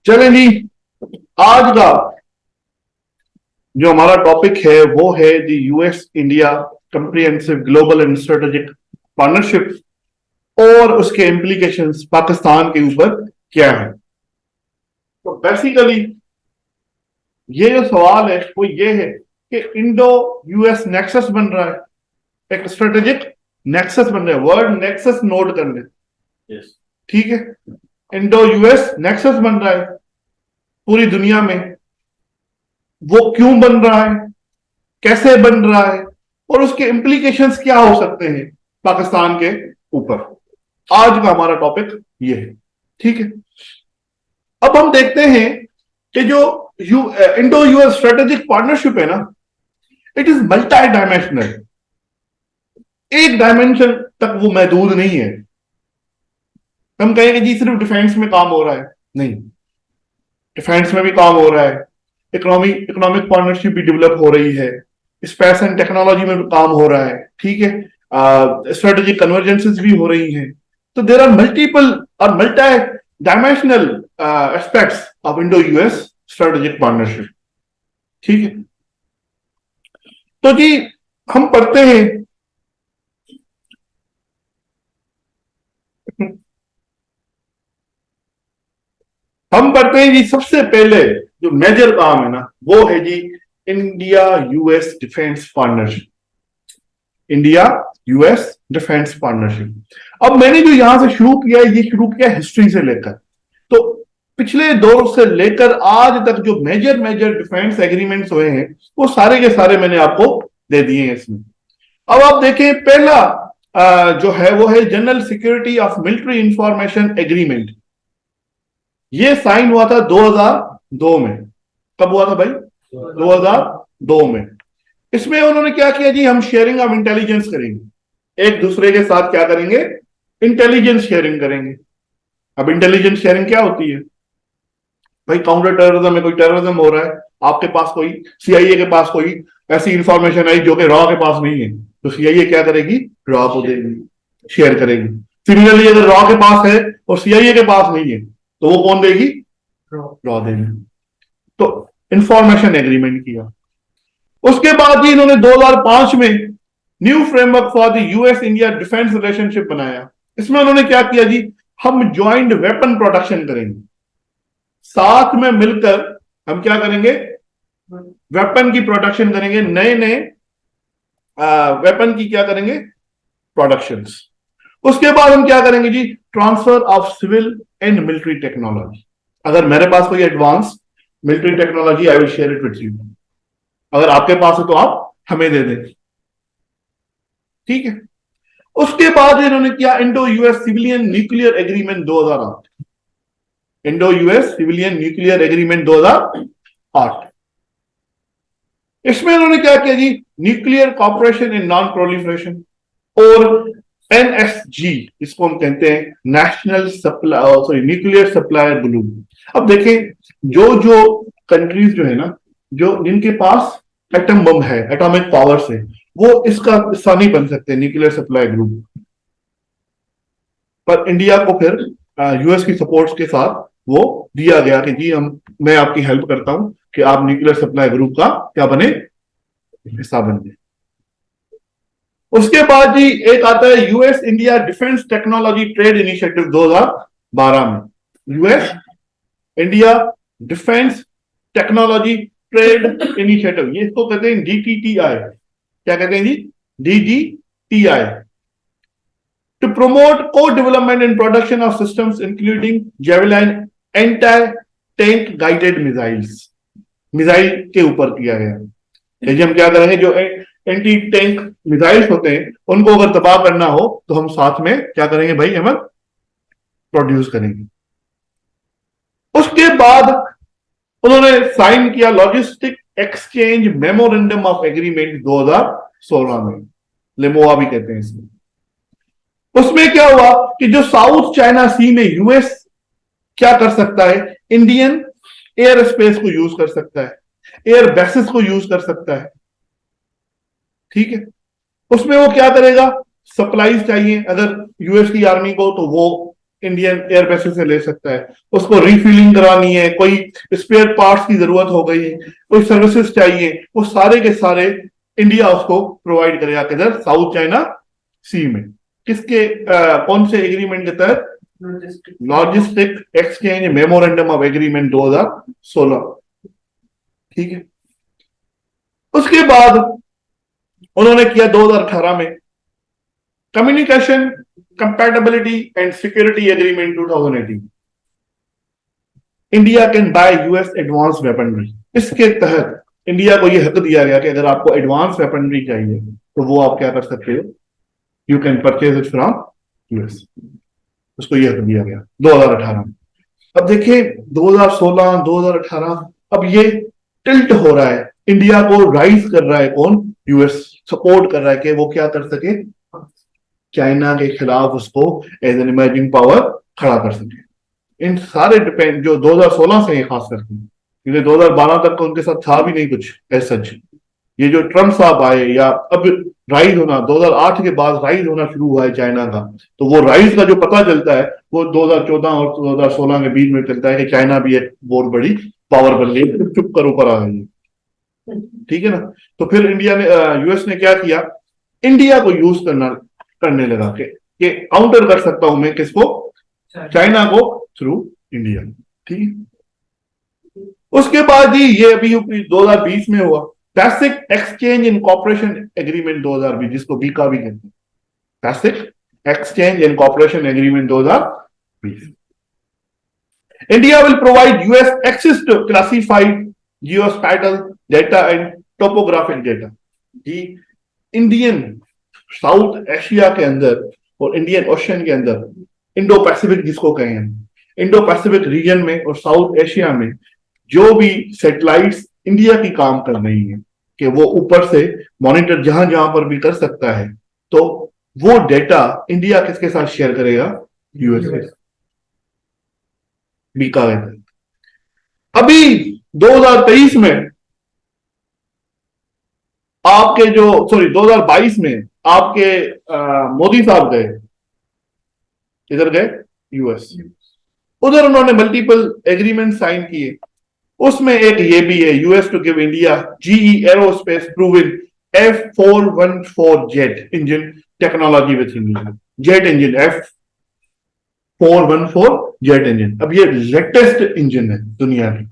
चलें जी। आज का जो हमारा टॉपिक है वो है the US India comprehensive global and strategic partnership और उसके इम्प्लीकेशंस पाकिस्तान के ऊपर क्या है। तो बेसिकली ये जो सवाल है वो ये है कि इंडो यूएस नेक्सस बन रहा है, एक स्ट्रेटेजिक नेक्सस बन रहा है। वर्ड नेक्सस नोट कर ले। ठीक है, इंडो यूएस नेक्सस बन रहा है पूरी दुनिया में। वो क्यों बन रहा है, कैसे बन रहा है और उसके इम्प्लीकेशंस क्या हो सकते हैं पाकिस्तान के ऊपर। आज का हमारा टॉपिक ये है। ठीक है, अब हम देखते हैं कि जो इंडो यूएस स्ट्रेटेजिक पार्टनरशिप है ना, इट इज मल्टी डायमेंशनल। एक डायमेंशन तक वो महदूद नहीं है। हम कहेंगे जी सिर्फ डिफेंस में काम हो रहा है, नहीं, डिफेंस में भी काम हो रहा है, इकोनॉमिक पार्टनरशिप भी डेवलप हो रही है, स्पेस एंड टेक्नोलॉजी में भी काम हो रहा है। ठीक है, स्ट्रेटेजिक कन्वर्जेंसेस भी हो रही हैं। तो देर आर मल्टीपल और multi dimensional aspects of Indo US strategic partnership. ठीक है, तो जी हम पढ़ते हैं जी सबसे पहले जो मेजर काम है ना वो है जी India US defence partnership. India US defence partnership. अब मैंने जो यहां से शुरू किया है, ये शुरू किया हिस्ट्री से लेकर, तो पिछले दौर से लेकर आज तक जो मेजर मेजर डिफेंस एग्रीमेंट्स हुए हैं वो सारे के सारे मैंने आपको दे दिए हैं इसमें। अब आप देखें, पहला जो है वो है general security of military information agreement. ये साइन हुआ था 2002 में। कब हुआ था भाई? 2002 में। इसमें उन्होंने क्या किया जी, हम शेयरिंग ऑफ इंटेलिजेंस करेंगे, एक दूसरे के साथ क्या करेंगे, इंटेलिजेंस शेयरिंग करेंगे। अब इंटेलिजेंस शेयरिंग क्या होती है भाई? काउंटर टेररिज्म में कोई टेररिज्म हो रहा है, आपके पास कोई सीआईए के पास कोई ऐसी इंफॉर्मेशन आई जो कि रॉ के पास नहीं है, तो सीआईए क्या करेगी? रॉ को देगी, शेयर करेगी। सिमिलरली अगर रॉ के पास है और सीआईए के पास नहीं है तो वो कौन देगी? रॉ देगी। तो इंफॉर्मेशन एग्रीमेंट किया। उसके बाद भी इन्होंने 2005 में new framework for the US India defence relationship बनाया। इसमें उन्होंने क्या किया जी, हम ज्वाइंट वेपन प्रोडक्शन करेंगे, साथ में मिलकर हम क्या करेंगे, वेपन की प्रोडक्शन करेंगे, नए नए वेपन की क्या करेंगे, प्रोडक्शंस। उसके बाद हम क्या करेंगे जी, transfer of civil and military technology. अगर मेरे पास कोई advance military technology, I will share it with you. अगर आपके पास है तो आप हमें दे दें। ठीक है, उसके बाद इन्होंने किया Indo US civilian nuclear agreement 2008। Indo US civilian nuclear agreement 2008। इसमें इन्होंने क्या किया जी, nuclear cooperation in non proliferation, और एनएसजी, इसको हम कहते हैं national supply sorry nuclear supplier bloom. अब देखें, जो जो कंट्रीज जो है ना, जो जिनके पास एटम बम है, एटॉमिक पावर से, वो इसका हिस्सा नहीं बन सकते न्यूक्लियर सप्लाई ग्रुप। पर इंडिया को फिर यूएस की सपोर्ट के साथ वो दिया गया कि जी मैं आपकी हेल्प करता हूं कि आप न्यूक्लियर सप्लाई ग्रुप का क्या बने, हिस्सा बन जाए। उसके बाद जी एक आता है US India defence technology trade initiative 2012 में। US India defence technology trade initiative, ये इसको कहते हैं डीटीटीआई। क्या कहते हैं जी? डीजीटीआई। टू प्रमोट को development and production of systems including जेवेलाइन anti tank guided missiles. Missile के ऊपर किया गया। यदि हम क्या करेंगे, जो एंटी टैंक मिसाइल्स होते हैं उनको अगर तबाह करना हो तो हम साथ में क्या करेंगे भाई, हम प्रोड्यूस करेंगे। उसके बाद उन्होंने साइन किया logistic exchange memorandum of agreement 2016 में, लेमोआ भी कहते हैं इसमें। उसमें क्या हुआ कि जो साउथ चाइना सी में यूएस क्या कर सकता है, इंडियन एयर स्पेस को यूज कर सकता है, एयर बेसिस को यूज कर सकता है। ठीक है, उसमें वो क्या करेगा, सप्लाईज चाहिए अगर यूएस की आर्मी को, तो वो इंडियन एयर बेसिस से ले सकता है, उसको रिफिलिंग करानी है, कोई स्पेयर पार्ट्स की जरूरत हो गई, कोई सर्विसेज चाहिए, वो सारे के सारे इंडिया उसको प्रोवाइड करेगा। किधर? साउथ चाइना सी में। किसके कौन से एग्रीमेंट के तहत? Logistic exchange memorandum of agreement 2016। ठीक है। उसके बाद उन्होंने किया 2018 में communication compatibility and security agreement 2018। India can buy US advance weaponry. इसके तहत इंडिया को यह हक दिया गया कि अगर आपको एडवांस वेपनरी चाहिए तो वो आप क्या कर सकते हो? You can purchase it from US. उसको यह हक दिया गया 2018 में। अब देखिए 2016 2018 अब ये टिल्ट हो रहा है, इंडिया को राइज कर रहा है कौन? यूएस सपोर्ट कर रहा है कि वो क्या कर सके, चाइना के खिलाफ उसको एज एन इमर्जिंग पावर खड़ा कर सके। इन सारे डिपेंड जो 2016 से है खास करके, क्योंकि 2012 तक तो उनके साथ था भी नहीं कुछ ऐसा। ये जो ट्रम्प साहब आए या अब राइज होना 2008 के बाद राइज होना शुरू हुआ है चाइना का, तो वो राइज का जो पता चलता है वो 2014 और 2016 के बीच में चलता है कि चाइना भी एक बहुत बड़ी पावर बन गई, चुप कर ऊपर आ गई। ठीक है ना। तो फिर इंडिया ने यूएस ने क्या किया, इंडिया को यूज करने लगा कि काउंटर कर सकता हूं मैं किसको? चाइना को थ्रू इंडिया। ठीक है। उसके बाद ही ये अभी 2020 में हुआ basic exchange in cooperation agreement 2020, जिसको बीका भी कहते हैं, basic exchange in cooperation agreement 2020। India will provide US access to classified geospatial data and topographic data. जी, इंडियन साउथ एशिया के अंदर और इंडियन ओशन के अंदर, इंडो पैसिफिक जिसको कहें, इंडो पैसिफिक रीजन में और साउथ एशिया में जो भी सैटेलाइट्स इंडिया की काम कर रही है कि वो ऊपर से मॉनिटर जहां जहां पर भी कर सकता है, तो वो डेटा इंडिया किसके साथ शेयर करेगा? यूएस के। बीका है। अभी 2023 में आपके जो 2022 में आपके मोदी साहब गए, इधर गए यूएस, उधर उन्होंने मल्टीपल एग्रीमेंट साइन किए। उसमें एक ये भी है, US to give India GE aerospace proven F414 jet engine technology with India. Jet engine F414 jet engine, अब ये लेटेस्ट इंजन है दुनिया की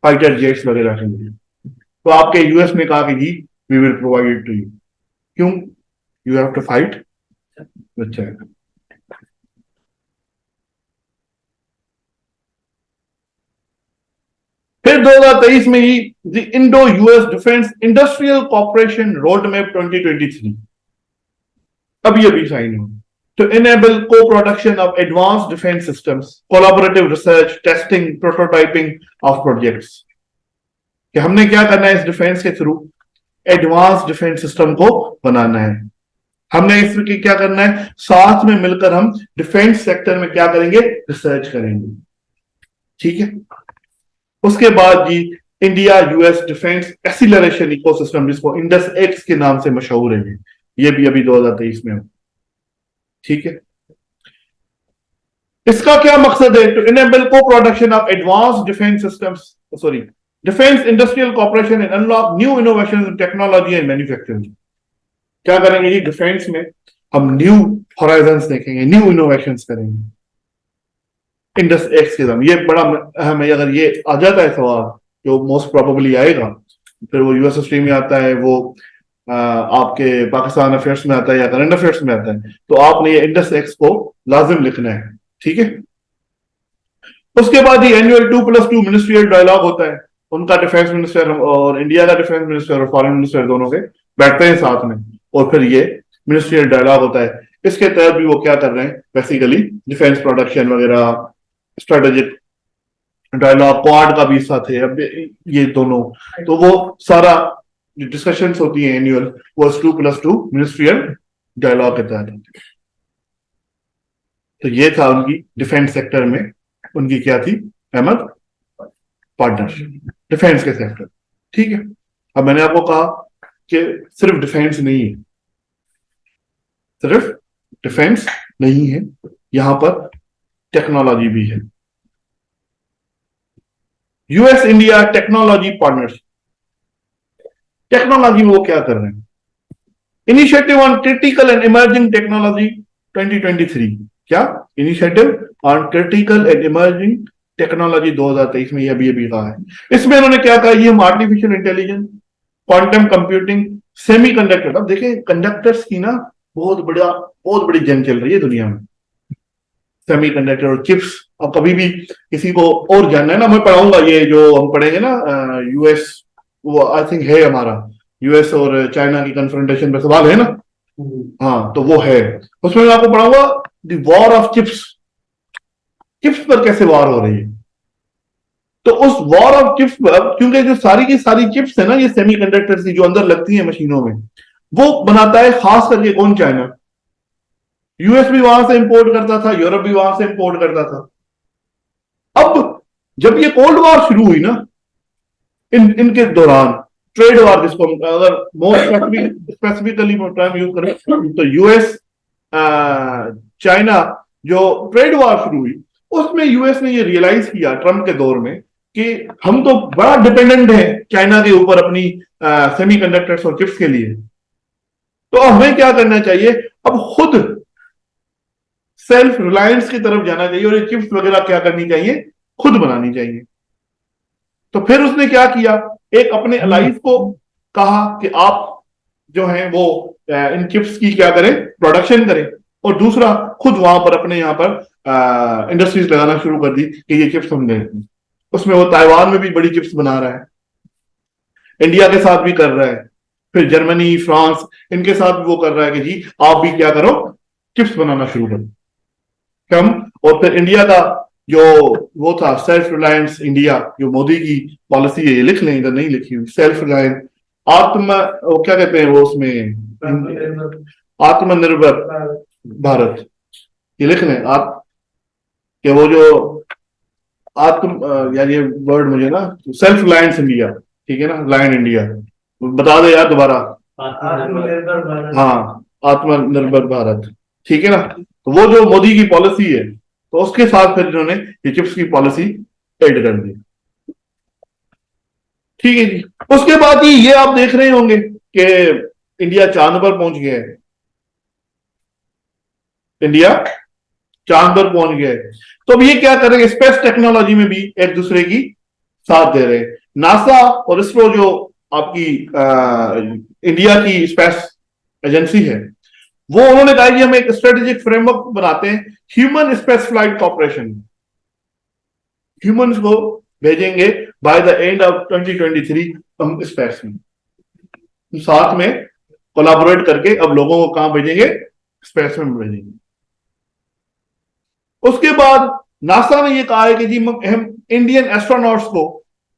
फाइटर जेट्स वगैरह के लिए। तो आपके यूएस ने कहा कि जी we will provide it to you. क्यों? You have to fight with China. फिर 2023 में ही the Indo US defence industrial cooperation road map 2023 अब ये भी साइन हो to enable co-production of advanced defense systems, collaborative research, testing, prototyping of projects। कि हमने क्या करना है इस डिफेंस के थ्रू? एडवांस डिफेंस सिस्टम को बनाना है। हमने इसमें क्या करना है? साथ में मिलकर हम डिफेंस सेक्टर में क्या करेंगे? रिसर्च करेंगे। ठीक है। उसके बाद जी India US defence acceleration ecosystem, जिसको इंडस एक्स के नाम से मशहूर है, ये भी अभी 2023 में हो। ठीक है। इसका क्या मकसद है? टू इनेबल को production of advance defence systems, sorry defence industrial corporation and unlock new innovation in technology and manufacturing. क्या करेंगे जी? डिफेंस में हम न्यू हॉराइजंस देखेंगे, न्यू इनोवेशंस करेंगे इंडस एक्स के दम। ये बड़ा अहम है। अगर ये आ जाता है सवाल, जो मोस्ट प्रोबेबली आएगा, फिर वो यूएस हिस्ट्री में आता है, वो आपके पाकिस्तान अफेयर्स में आता है या करंट अफेयर्स में आता है, तो आपने ये इंडस एक्स को लाजिम लिखना है। ठीक है। उसके बाद ही एनुअल 2+2 मिनिस्ट्रियल डायलॉग होता है। उनका डिफेंस मिनिस्टर और इंडिया का डिफेंस मिनिस्टर और फॉरेन मिनिस्टर दोनों के बैठते हैं साथ में, और फिर ये मिनिस्ट्रियल डायलॉग होता है। इसके तहत भी वो क्या कर रहे हैं? बेसिकली डिफेंस प्रोडक्शन वगैरह, स्ट्रेटेजिक डायलॉग, क्वाड का भी साथ है अब ये दोनों। तो वो सारा जो डिस्कशंस होती हैं एनुअल, वो 2+2 मिनिस्ट्रियल डायलॉग के तहत। तो ये था उनकी डिफेंस सेक्टर में उनकी क्या थी अहमद? पार्टनरशिप डिफेंस के सेक्टर। ठीक है। अब मैंने आपको कहा कि सिर्फ डिफेंस नहीं है, सिर्फ डिफेंस नहीं है, यहां पर टेक्नोलॉजी भी है। US India technology partnership, technology में वो क्या कर रहे हैं? Initiative on critical and emerging technology 2023, क्या initiative on critical and emerging technology 2023 में अभी कहा है। इसमें इन्होंने क्या कहा, ये हम artificial intelligence, quantum computing, semiconductor. अब देखें कंडक्टर्स की ना बहुत बड़ी जंग चल रही है दुनिया में, सेमीकंडक्टर और चिप्स। अब कभी भी किसी को और जानना है ना, मैं पढ़ाऊंगा, ये जो हम पढ़ेंगे ना यूएस, वो आई थिंक है हमारा यूएस और चाइना की कन्फ्रंटेशन पे सवाल है ना, हाँ तो वो है, उसमें मैं आपको पढ़ाऊंगा the war of chips, chips पर कैसे वॉर हो रही है। तो उस वॉर ऑफ चिप्स पर, क्योंकि जो सारी की सारी चिप्स है ना, ये सेमीकंडक्टर्स की जो अंदर लगती है मशीनों में, वो बनाता है खास करके कौन? चाइना। यूएस भी वहां से इंपोर्ट करता था, यूरोप भी वहां से इंपोर्ट करता था। अब जब ये कोल्ड वॉर शुरू हुई ना, इनके दौरान ट्रेड वॉर, जिसको अगर मोस्ट स्पेसिफिकली टर्म यूज करें तो यूएस चाइना जो ट्रेड वॉर शुरू हुई, उसमें यूएस ने ये रियलाइज किया ट्रम्प के दौर में कि हम तो बड़ा डिपेंडेंट है चाइना के ऊपर अपनी सेमीकंडक्टर्स और चिप्स के लिए, तो हमें क्या करना चाहिए, अब खुद सेल्फ रिलायंस की तरफ जाना चाहिए और ये चिप्स वगैरह क्या करनी चाहिए, खुद बनानी चाहिए। तो फिर उसने क्या किया, एक अपने अलाइज को कहा कि आप जो है वो इन चिप्स की क्या करें, प्रोडक्शन करें, और दूसरा खुद वहां पर अपने यहाँ पर इंडस्ट्रीज लगाना शुरू कर दी कि ये चिप्स हम दें। उसमें वो ताइवान में भी बड़ी चिप्स बना रहा है, इंडिया के साथ भी कर रहा है, फिर जर्मनी, फ्रांस, इनके साथ भी वो कर रहा है कि जी आप भी क्या करो, चिप्स बनाना शुरू करो कम। और फिर इंडिया का जो वो था सेल्फ रिलायंस इंडिया, जो मोदी की पॉलिसी है, ये लिख लें, इधर नहीं लिखी हुई, सेल्फ रिलायंस वो क्या कहते हैं वो उसमें, आत्मनिर्भर भारत, ये लिख लें आप, कि वो जो यार ये वर्ड मुझे ना, सेल्फ रिलायंस इंडिया, ठीक है ना, लायन इंडिया, बता दो यार दोबारा। हाँ, आत्मनिर्भर भारत, ठीक है ना। तो वो जो मोदी की पॉलिसी है, तो उसके साथ फिर इन्होंने ये चिप्स की पॉलिसी एड कर दी, ठीक है जी। उसके बाद ये आप देख रहे होंगे कि इंडिया चांद पर पहुंच गया है, इंडिया चांद पर पहुंच गया है। तो अब ये क्या करेंगे, स्पेस टेक्नोलॉजी में भी एक दूसरे की साथ दे रहे हैं। नासा और इसरो जो आपकी इंडिया की स्पेस एजेंसी है, वो उन्होंने कहा कि हम एक स्ट्रेटेजिक फ्रेमवर्क बनाते हैं, human space flight corporation, humans को भेजेंगे बाय द एंड ऑफ 2023 हम स्पेस में, साथ में कोलैबोरेट करके अब लोगों को कहां भेजेंगे, स्पेस में भेजेंगे। उसके बाद नासा ने यह कहा है कि जी हम इंडियन एस्ट्रोनॉट्स को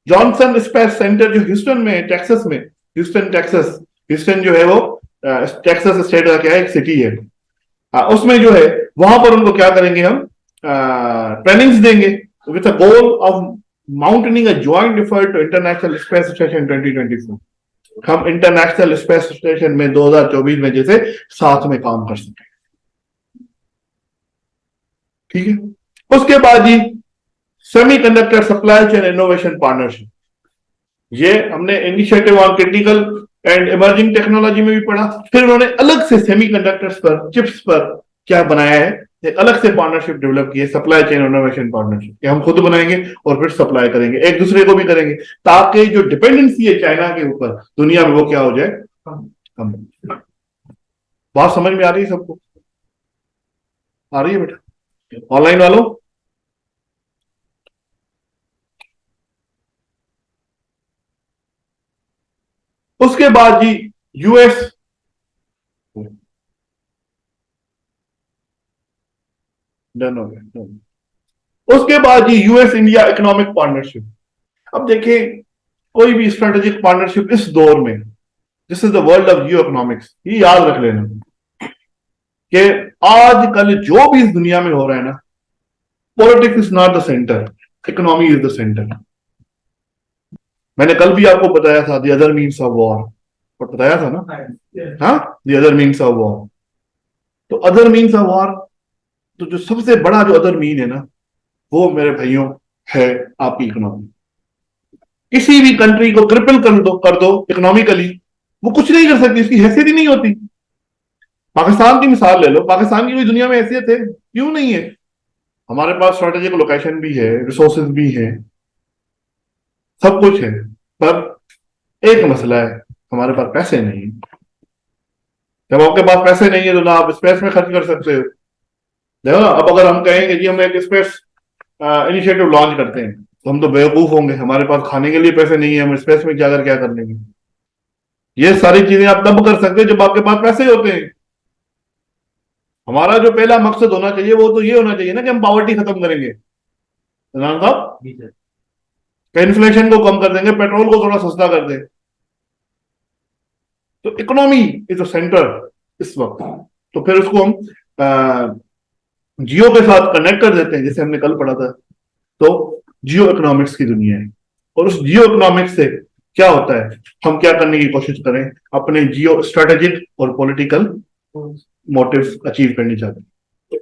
जॉनसन स्पेस सेंटर जो ह्यूस्टन में है, टेक्सास में, ह्यूस्टन टेक्सास, ह्यूस्टन जो है वो टेक्सास स्टेट का क्या है, एक सिटी है, उसमें जो है वहां पर उनको क्या करेंगे, हम ट्रेनिंग्स देंगे with the goal of mounting a joint effort to international space station 2024। हम इंटरनेशनल स्पेस स्टेशन में 2024 में जैसे साथ में काम कर सकें, ठीक है। उसके बाद जी semiconductor supply chain innovation partnership, ये हमने initiative on critical and emerging technology में भी पढ़ा। फिर उन्होंने अलग से सेमीकंडक्टर्स पर, चिप्स पर क्या बनाया है, एक अलग से पार्टनरशिप डेवलप की है, सप्लाई चेन इनोवेशन पार्टनरशिप, कि हम खुद बनाएंगे और फिर सप्लाई करेंगे, एक दूसरे को भी करेंगे, ताकि जो डिपेंडेंसी है चाइना के ऊपर दुनिया में, वो क्या हो जाए, कम। बात समझ में आ रही है सबको? आ रही है बेटा, ऑनलाइन वालों? उसके बाद जी यूएस, डन हो गया, उसके बाद जी यूएस इंडिया इकोनॉमिक पार्टनरशिप। अब देखें, कोई भी स्ट्रेटेजिक पार्टनरशिप इस दौर में, this is the world of Jio economics, ये याद रख लेना कि आजकल जो भी इस दुनिया में हो रहा है ना, politics is not the centre, economy is the centre. मैंने कल भी आपको बताया था the other means of war, और बताया था ना, हाँ, the other means of war. तो अदर मीन्स ऑफ वॉर तो जो सबसे बड़ा जो अदर मीन है ना, वो मेरे भाइयों है आपकी इकोनॉमी। किसी भी कंट्री को क्रिपल कर दो इकोनॉमिकली, वो कुछ नहीं कर सकती, इसकी हैसियत ही नहीं होती। पाकिस्तान की मिसाल ले लो, पाकिस्तान की कोई दुनिया में हैसियत है? क्यों नहीं है? हमारे पास स्ट्रेटेजिक लोकेशन भी है, रिसोर्सेज भी है, सब कुछ है, पर एक मसला है, हमारे पास पैसे नहीं है। जब आपके पास पैसे नहीं है तो ना आप स्पेस में खर्च कर सकते हो। देखो ना, अब अगर हम कहेंगे जी हम एक स्पेस इनिशिएटिव लॉन्च करते हैं, तो हम तो बेवकूफ होंगे, हमारे पास खाने के लिए पैसे नहीं है, हम स्पेस में जाकर क्या कर लेंगे? ये सारी चीजें आप तब कर सकते हैं जब आपके पास पैसे होते हैं। हमारा जो पहला मकसद होना चाहिए वो तो ये होना चाहिए ना कि हम पॉवर्टी खत्म करेंगे, इमरान साहब, कि इन्फ्लेशन को कम कर देंगे, पेट्रोल को थोड़ा सस्ता कर दें। तो इकोनॉमी इज अ सेंटर इस वक्त। तो फिर उसको हम जियो के साथ कनेक्ट कर देते हैं, जैसे हमने कल पढ़ा था। तो जियो इकोनॉमिक्स की दुनिया है, और उस जियो इकोनॉमिक्स से क्या होता है, हम क्या करने की कोशिश करें, अपने जियो स्ट्रेटेजिक और पॉलिटिकल मोटिव्स अचीव करने चाहते हैं।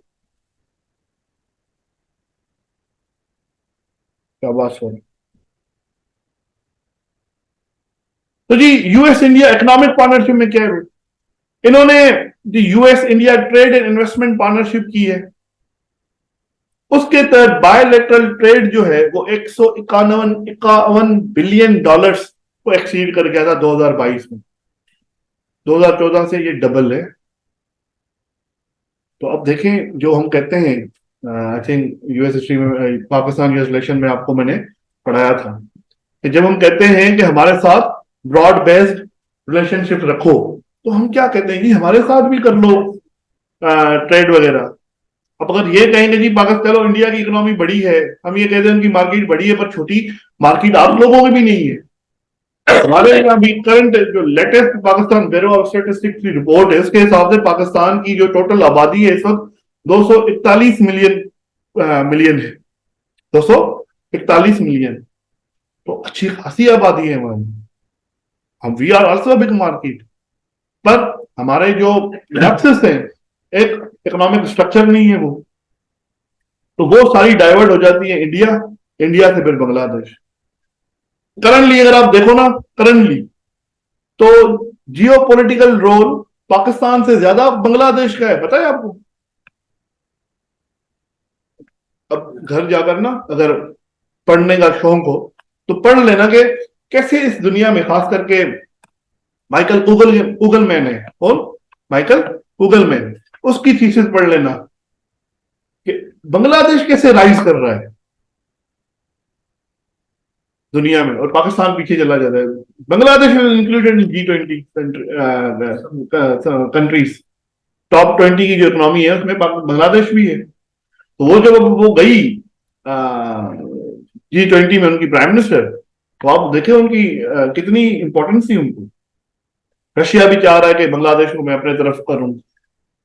क्या बात हो रही? तो जी यूएस इंडिया इकोनॉमिक पार्टनरशिप में क्या है? इन्होंने जो US India trade and investment partnership की है, उसके तहत बायलैटरल ट्रेड जो है वो 151 बिलियन डॉलर्स को एक्सीड कर गया था 2022 में। 2014 से ये डबल है। तो अब देखें, जो हम कहते हैं, आई थिंक यूएस हिस्ट्री में, पाकिस्तान यूएस रिलेशन में आपको मैंने पढ़ाया था कि जब हम कहते हैं कि हमारे साथ ब्रॉड बेस्ड रिलेशनशिप रखो, तो हम क्या कहते हैं कि हमारे साथ भी कर लो ट्रेड वगैरह। अब अगर ये कहेंगे जी पाकिस्तान, चलो इंडिया की इकोनॉमी बड़ी है, हम ये कहते हैं उनकी मार्केट बड़ी है, पर छोटी मार्केट आप लोगों में भी नहीं है। हमारे यहाँ भी करंट जो latest Pakistan bureau of statistics की रिपोर्ट है, उसके हिसाब से पाकिस्तान की जो टोटल आबादी है इस वक्त 241 मिलियन है। 241 मिलियन, तो अच्छी खासी आबादी है हमारी। हम we are also big market, पर हमारे जो एक्सेस है, एक इकोनॉमिक स्ट्रक्चर नहीं है वो, तो वो सारी डाइवर्ट हो जाती है इंडिया, इंडिया से फिर बांग्लादेश। करंटली अगर आप देखो ना, करंटली तो जियो पॉलिटिकल रोल पाकिस्तान से ज्यादा बांग्लादेश का है, पता है आपको? अब घर जाकर ना अगर पढ़ने का शौक हो तो पढ़ लेना कि कैसे इस दुनिया में, खास करके माइकल गूगल मैन है, कौन? माइकल गूगल मैन, उसकी थीसिस पढ़ लेना कि बांग्लादेश कैसे राइज कर रहा है दुनिया में, और पाकिस्तान पीछे चला जाता है। Bangladesh is included in G20 countries, top 20 की जो इकोनॉमी है उसमें बांग्लादेश भी है। तो वो जब वो गई G20 में, उनकी प्राइम मिनिस्टर, तो आप देखे उनकी कितनी इंपॉर्टेंस थी उनको। रशिया भी चाह रहा है कि बांग्लादेश को मैं अपने तरफ करूं,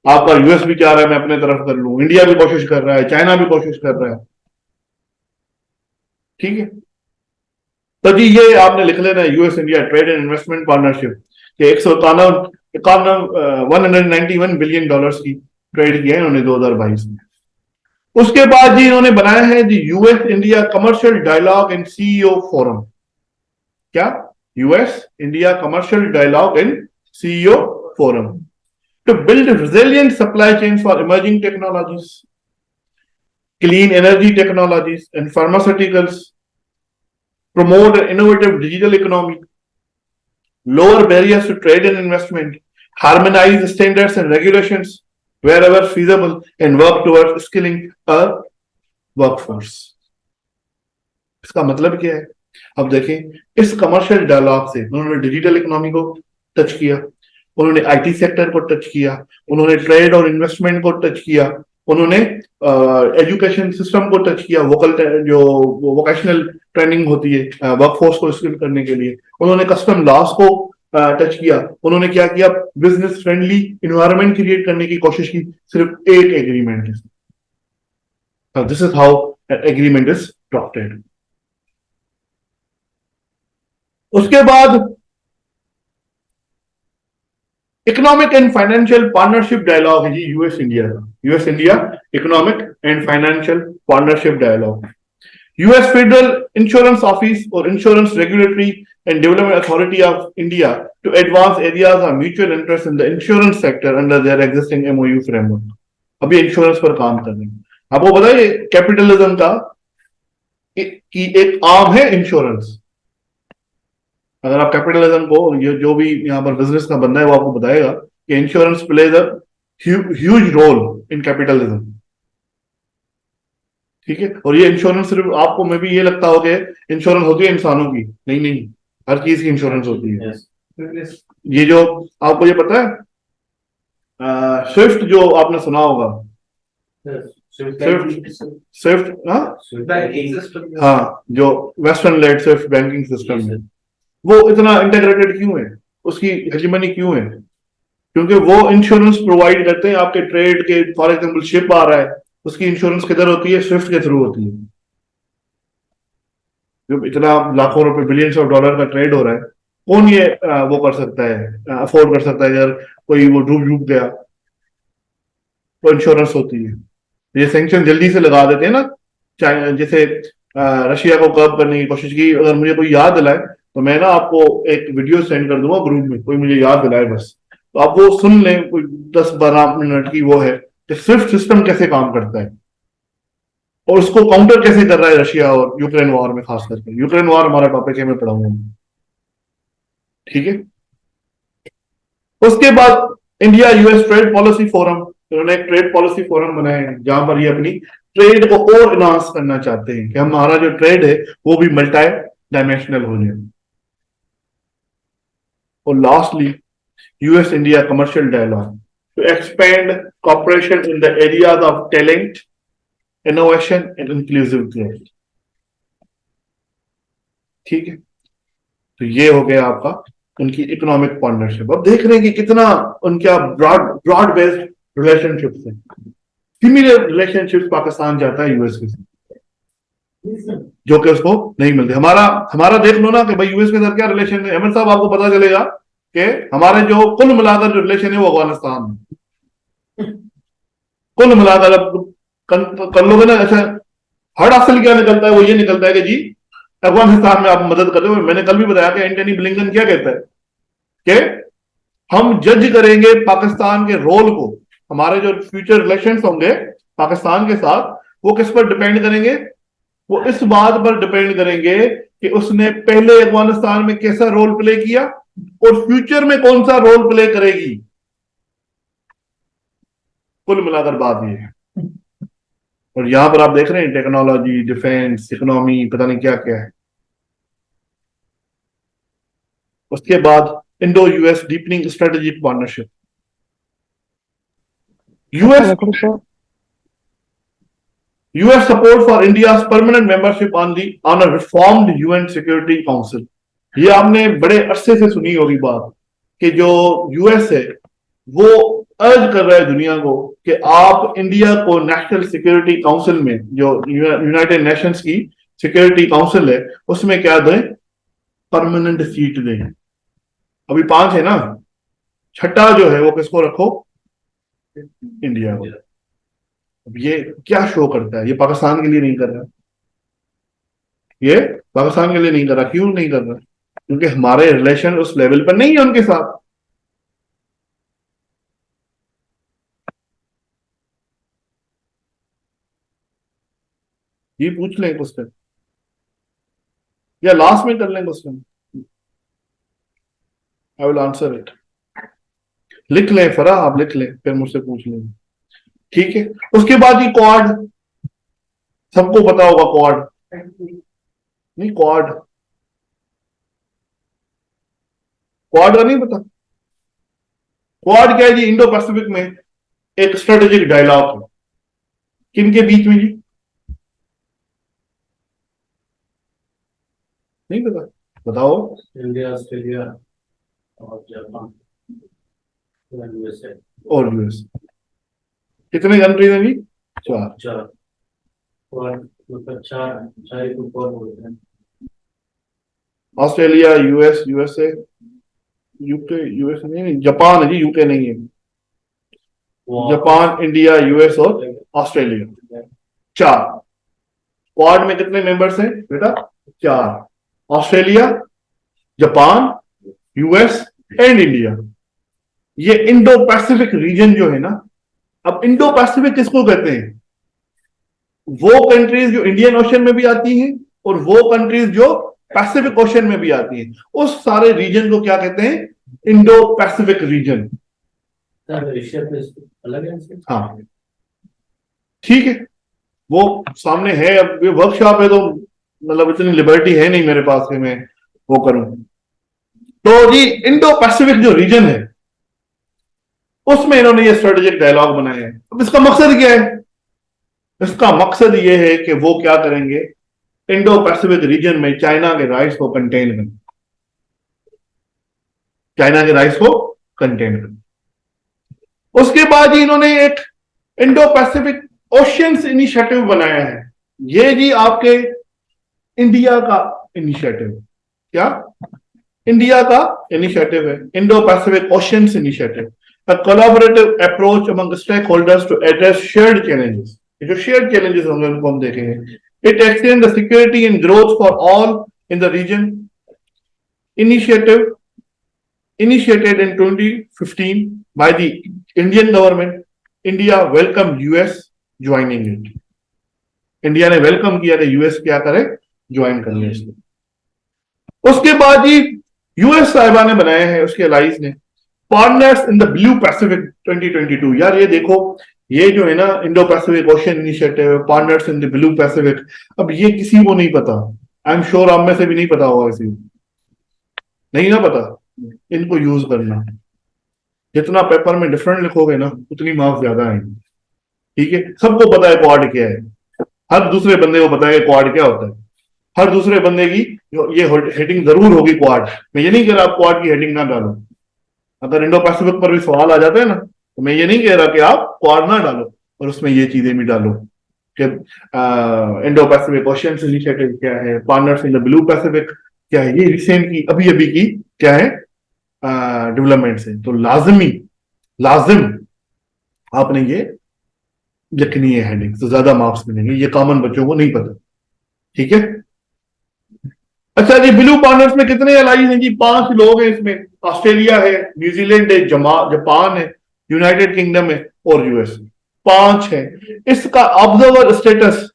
आपका यूएस भी चाह रहा है मैं अपने तरफ कर लूं, इंडिया भी कोशिश कर रहा है, चाइना भी कोशिश कर रहा है। ठीक है, तो जी ये आपने लिख लेना है, US India trade and investment partnership के 191 बिलियन डॉलर्स की ट्रेड किया है इन्होंने 2022 में। उसके बाद जी इन्होंने बनाया है जी US India commercial dialogue and CEO forum. क्या? US India commercial dialogue and CEO forum, to build resilient supply chains for emerging technologies, clean energy technologies and pharmaceuticals, promote an innovative digital economy, lower barriers to trade and investment, harmonize standards and regulations wherever feasible, and work towards skilling a workforce। इसका मतलब क्या है? अब देखें, इस commercial dialogue से उन्होंने digital economy को टच किया, उन्होंने आईटी सेक्टर को टच किया, उन्होंने ट्रेड और इन्वेस्टमेंट को टच किया, उन्होंने एजुकेशन सिस्टम को टच किया, जो वोकेशनल ट्रेनिंग होती है वर्कफोर्स को स्किल करने के लिए, उन्होंने कस्टम लॉस को टच किया, उन्होंने क्या किया, बिजनेस फ्रेंडली इन्वायरमेंट क्रिएट करने की कोशिश की, सिर्फ एक एग्रीमेंट है। This is how agreement is drafted. उसके बाद economic and financial partnership dialogue है जी यूएस इंडिया का। US India Economic and Financial Partnership Dialogue. US Federal Insurance Office or Insurance Regulatory and Development Authority of India to advance areas of mutual interest in the insurance sector under their existing MOU framework. अभी insurance पर काम कर रहे हैं. आपको पता है capitalism का कि एक आर्म है इंश्योरेंस. अगर आप कैपिटलिज्म को ये जो भी यहाँ पर बिजनेस का बंदा है वो आपको बताएगा कि insurance plays a huge role in capitalism. ठीक है. और ये इंश्योरेंस सिर्फ आपको में भी ये लगता हो कि इंश्योरेंस होती है इंसानों की. नहीं नहीं, हर चीज की इंश्योरेंस होती है. ये जो आपको ये पता है स्विफ्ट जो आपने सुना होगा, स्विफ्ट हाँ, जो western led SWIFT banking system है, वो इतना इंटीग्रेटेड क्यों है, उसकी हेजेमनी क्यों है? क्योंकि वो इंश्योरेंस प्रोवाइड करते हैं आपके ट्रेड के. फॉर एग्जांपल शिप आ रहा है, उसकी इंश्योरेंस किधर होती है? स्विफ्ट के थ्रू होती है. जो इतना लाखों रुपए बिलियंस ऑफ डॉलर का ट्रेड हो रहा है, कौन ये वो कर सकता है, अफोर्ड कर सकता है? अगर कोई वो डूब गया तो इंश्योरेंस होती है. ये सैंक्शन जल्दी से लगा देते हैं ना. जैसे रशिया को कर्ब करने की कोशिश की. अगर मुझे कोई याद दिलाए तो मैं ना आपको एक वीडियो सेंड कर दूंगा ग्रुप में, कोई मुझे याद दिलाए बस, तो आप वो सुन लें. कोई 10-12 मिनट की वो है कि स्विफ्ट सिस्टम कैसे काम करता है और उसको काउंटर कैसे कर रहा है रशिया और यूक्रेन वॉर में. खास करके यूक्रेन वॉर हमारा टॉपिक है, मैं पढ़ाऊंगा. ठीक है. उसके बाद India US trade policy forum, उन्होंने एक ट्रेड पॉलिसी फोरम बनाया है जहां पर ये अपनी ट्रेड को और इनहांस करना चाहते हैं कि हमारा जो ट्रेड है वो भी मल्टी डायमेंशनल हो जाए. और lastly US India commercial dialogue to expand cooperation in the areas of talent, innovation and inclusive growth. ठीक है. तो ये हो गया आपका उनकी इकोनॉमिक पार्टनरशिप. अब देख रहे हैं कि कितना उनका ब्रॉड बेस्ड रिलेशनशिप है. सिमिलर रिलेशनशिप पाकिस्तान चाहता है यूएस के साथ, जो कि उसको नहीं मिलते. हमारा देख लो ना कि भाई यूएस के साथ क्या रिलेशन है. अहमद साहब, आपको पता चलेगा कि हमारे जो कुल मिलाकर जो रिलेशन है वो अफगानिस्तान में कुल मिलाकर. अब कर लोगे ना ऐसा, हर असल क्या निकलता है? वो ये निकलता है कि जी अफगानिस्तान में आप मदद कर रहे हो. मैंने कल भी बताया कि एंटनी ब्लिंकन क्या कहता है कि हम जज करेंगे पाकिस्तान के रोल को. हमारे जो फ्यूचर रिलेशंस होंगे पाकिस्तान के साथ वो किस पर डिपेंड करेंगे? वो इस बात पर डिपेंड करेंगे कि उसने पहले अफगानिस्तान में कैसा रोल प्ले किया और फ्यूचर में कौन सा रोल प्ले करेगी. कुल मिलाकर बात ये है. और यहां पर आप देख रहे हैं टेक्नोलॉजी, डिफेंस, इकोनॉमी, पता नहीं क्या क्या है. उसके बाद Indo US deepening strategic partnership. US support for India's permanent membership on a reformed UN Security Council. ये आपने बड़े अरसे से सुनी होगी बात कि जो यूएस है वो अर्ज कर रहा है दुनिया को कि आप इंडिया को नेशनल सिक्योरिटी काउंसिल में, जो यूनाइटेड नेशंस की सिक्योरिटी काउंसिल है, उसमें क्या दें? परमानेंट सीट दें. अभी 5 है ना, छठा जो है वो किसको रखो? इंडिया को. अब ये क्या शो करता है? ये पाकिस्तान के लिए नहीं कर रहा. ये पाकिस्तान के लिए नहीं कर रहा. क्यों नहीं कर रहा? क्योंकि हमारे रिलेशन उस लेवल पर नहीं है उनके साथ. ये पूछ लें क्वेश्चन या लास्ट में कर लें question. I will answer it. लिख लें फरा, आप लिख लें फिर मुझसे पूछ लें. ठीक है. उसके बाद ये क्वाड, सबको पता होगा क्वाड. नहीं, क्वाड का नहीं पता? क्वाड क्या है जी? इंडो पैसिफिक में एक स्ट्रेटेजिक डायलॉग है. किनके बीच में जी? नहीं पता? बताओ. इंडिया, ऑस्ट्रेलिया और जापान और यूएस. कितने कंट्रीज हैं जी? 4. और मतलब 4 बोलते हैं. Australia, US, USA, UK. US नहीं, जापान है जी, यूके नहीं है. जापान, इंडिया, यूएस और ऑस्ट्रेलिया। 4। क्वाड में कितने मेंबर्स हैं बेटा? 4। Australia, Japan, US and India. ये इंडो पैसिफिक रीजन जो है ना, अब इंडो पैसिफिक किसको कहते हैं? वो कंट्रीज जो इंडियन ओशन में भी आती हैं और वो कंट्रीज जो पैसिफिक ओशन में भी आती हैं, उस सारे रीजन को क्या कहते हैं? Indo Pacific region. Sir Asia पे अलग है इससे? हाँ ठीक है, वो सामने है। अब ये वर्कशॉप है तो मतलब इतनी लिबर्टी है नहीं मेरे पास कि मैं वो करूं। तो जी इंडो पैसिफिक जो रीजन है उसमें इन्होंने ये स्ट्रेटेजिक डायलॉग बनाए हैं। अब इसका मकसद क्या है? इसका मकसद ये है कि वो क्या करेंगे, इंडो पैसिफिक रीजन में चाइना के राइट्स को कंटेन करें, चाइना के राइट्स को कंटेन करें। उसके बाद ही इन्होंने एक इंडो पैसिफिक ओशियंस इनिशिएटिव बनाया है। ये जी आपके इंडिया का इनिशिएटिव, क्या इंडिया का इनिशिएटिव है, Indo Pacific oceans initiative, a collaborative approach among stakeholders to address shared challenges। ये जो shared challenges होंगे उनको हम देखेंगे। It extends the security and growth for all in the region। Initiative initiated in 2015 by the Indian government। India welcomed US joining it। India ने welcome किया कि US क्या करे, ज्वाइन कर ले इसको। उसके बाद ही यूएस साहिबा ने बनाया है, उसके अलाइज ने, partners in the blue Pacific 2022। यार ये देखो, ये जो है ना Indo Pacific ocean initiative, partners in the blue Pacific, अब ये किसी को नहीं पता। आई एम श्योर आप में से भी नहीं पता होगा किसी को, नहीं ना पता। इनको यूज करना, जितना पेपर में डिफरेंट लिखोगे ना उतनी मार्क्स ज्यादा आएंगे। ठीक है, सबको पता है क्वाड क्या है, हर दूसरे बंदे को पता है क्वाड क्या होता है, हर दूसरे बंदे की ये हेडिंग जरूर होगी क्वाड। मैं ये नहीं कह रहा आप क्वाड की हेडिंग ना डालो, अगर इंडो पैसिफिक पर भी सवाल आ जाते हैं ना तो मैं ये नहीं कह रहा कि आप क्वाड ना डालो और उसमें ये चीजें भी डालो कि इंडो पैसिफिक ओशियन इनिशिएटिव क्या है, partners in the blue Pacific क्या है, ये रिसेंट की अभी अभी की क्या है डेवलपमेंट्स है। तो लाजिम आपने ये लिखनी है हेडिंग, तो ज्यादा मार्क्स मिलेंगे, ये कॉमन बच्चों को नहीं पता। ठीक है, अच्छा जी ब्लू पार्टनर्स में कितने अलाइज हैं जी? 5 लोग हैं इसमें। ऑस्ट्रेलिया है, न्यूजीलैंड है, जापान है, यूनाइटेड किंगडम है और यूएस। 5 है। इसका ऑब्जर्वर स्टेटस,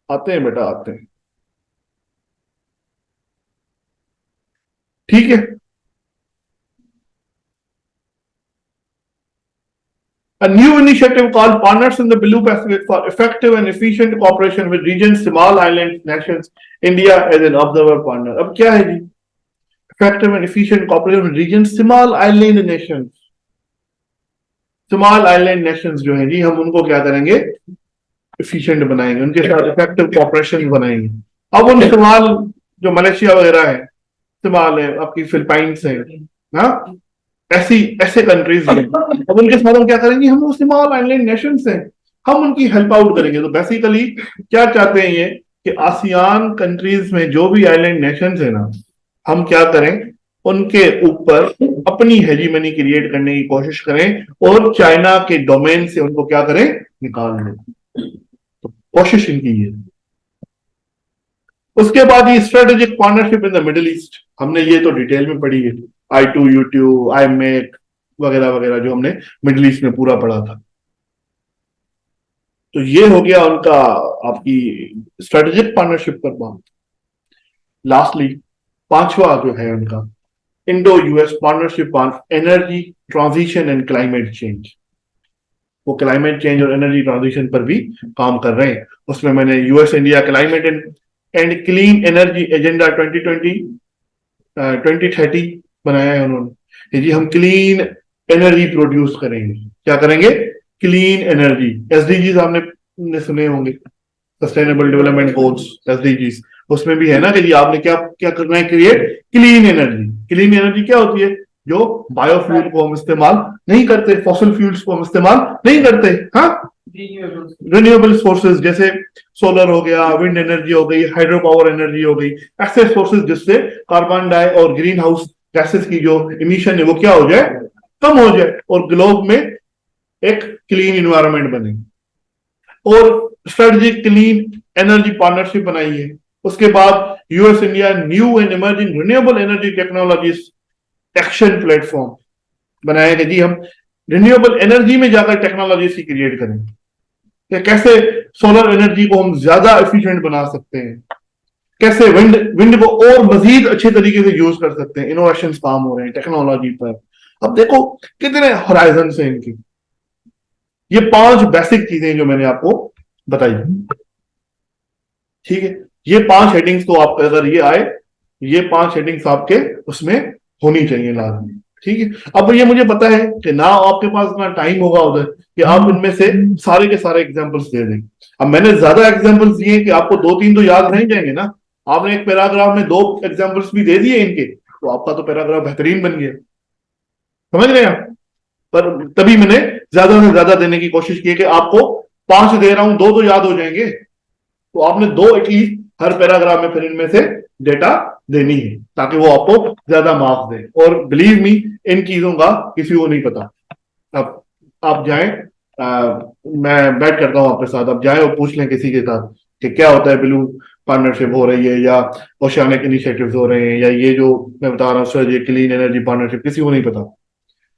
आते हैं बेटा आते हैं, ठीक है। A new initiative called Partners in the Blue Pacific for effective and efficient cooperation with regions, small island nations, India as an observer partner। अब क्या है जी? Effective and efficient cooperation with regions, small island nations। Small island Nations जो है जी, हम उनको क्या करेंगे? Efficient बनाएंगे, उनके साथ इफेक्टिव कोऑपरेशन बनाएंगे। अब उन स्मॉल जो मलेशिया वगैरह है, स्मॉल है, आपकी फिलीपाइंस है, हाँ ऐसे कंट्रीज हैं, अब उनके साथ हम क्या करेंगे? हम वो स्मॉल आइलैंड नेशंस हैं, हम उनकी हेल्प आउट करेंगे। तो बेसिकली क्या चाहते हैं ये कि आसियान कंट्रीज में जो भी आइलैंड नेशंस है ना, हम क्या करें? उनके ऊपर अपनी हेजीमनी क्रिएट करने की कोशिश करें और चाइना के डोमेन से उनको क्या करें? निकाल दें। तो कोशिश इनकी ये। उसके बाद ये strategic partnership in the middle east, हमने ये तो डिटेल में पढ़ी है, I2U2, IMEC वगैरह वगैरह जो हमने मिडिल ईस्ट में पूरा पढ़ा था। तो ये हो गया उनका आपकी स्ट्रेटेजिक पार्टनरशिप पर बात। लास्टली 5वां जो है उनका Indo US partnership on energy transition and climate change. वो क्लाइमेट चेंज और एनर्जी ट्रांजिशन पर भी काम कर रहे हैं। उसमें मैंने US India climate and clean energy agenda 2030 बनाया है उन्होंने। जी हम क्लीन एनर्जी प्रोड्यूस करेंगे, क्या करेंगे? Clean energy. एसडीजीज आपने सुने होंगे, सस्टेनेबल डेवलपमेंट गोल्स, एसडीजीज, उसमें भी है ना कि जी आपने क्या क्या करना है? Create clean energy. Clean energy क्या होती है? जो बायोफ्यूल को हम इस्तेमाल नहीं करते, फॉसिल फ्यूल्स को हम इस्तेमाल नहीं करते, हाँ, रिन्यूएबल सोर्सेज जैसे सोलर हो गया, विंड एनर्जी हो गई, हाइड्रो पावर एनर्जी हो गई, ऐसे सोर्सेज जिससे कार्बन डाई और ग्रीन हाउस गैसेस की जो इमिशन है वो क्या हो जाए? कम हो जाए और ग्लोब में एक क्लीन इन्वायरमेंट बने। और स्ट्रेटेजिक क्लीन एनर्जी पार्टनरशिप बनाई है। उसके बाद US India new and emerging renewable energy technologies action platform बनाया कि जी हम रिन्यूएबल एनर्जी में जाकर टेक्नोलॉजी की क्रिएट करें कि कैसे सोलर एनर्जी को हम ज्यादा एफिशिएंट बना सकते हैं, कैसे विंड विंड को और मजीद अच्छे तरीके से यूज कर सकते हैं। इनोवेशन काम हो रहे हैं टेक्नोलॉजी पर। अब देखो कितने होराइजन है इनकी। ये 5 बेसिक चीजें जो मैंने आपको बताई, ठीक है। ये 5 हेडिंग्स तो आप अगर ये आए, ये 5 हेडिंग्स आपके उसमें होनी चाहिए लाजमी, ठीक है। अब ये मुझे पता है कि ना आपके पास इतना टाइम होगा उधर कि आप इनमें से सारे के सारे एग्जांपल्स दे दें। अब मैंने ज्यादा एग्जांपल्स दिए कि आपको 2-3 तो याद नहीं जाएंगे ना। आपने एक पैराग्राफ में 2 एग्जांपल्स भी दे दिए इनके, तो आपका तो पैराग्राफ बेहतरीन बन गया। समझ रहे हैं आप? पर तभी मैंने ज्यादा से ज्यादा देने की कोशिश की कि आपको 5 दे रहा हूं, 2 तो याद हो जाएंगे, तो आपने 2 एटलीस्ट हर पैराग्राफ में फिर इनमें से डेटा देनी है ताकि वो आपको ज्यादा मार्क्स दे। और बिलीव मी, इन चीजों का किसी को नहीं पता। अब आप जाएं, मैं बैठ करता हूं आपके साथ, आप जाएं और पूछ लें किसी के साथ कि क्या होता है ब्लू पार्टनरशिप हो रही है या ओशियानिक इनिशिएटिव्स हो रहे हैं या ये जो मैं बता रहा हूँ ये क्लीन एनर्जी पार्टनरशिप, किसी को नहीं पता।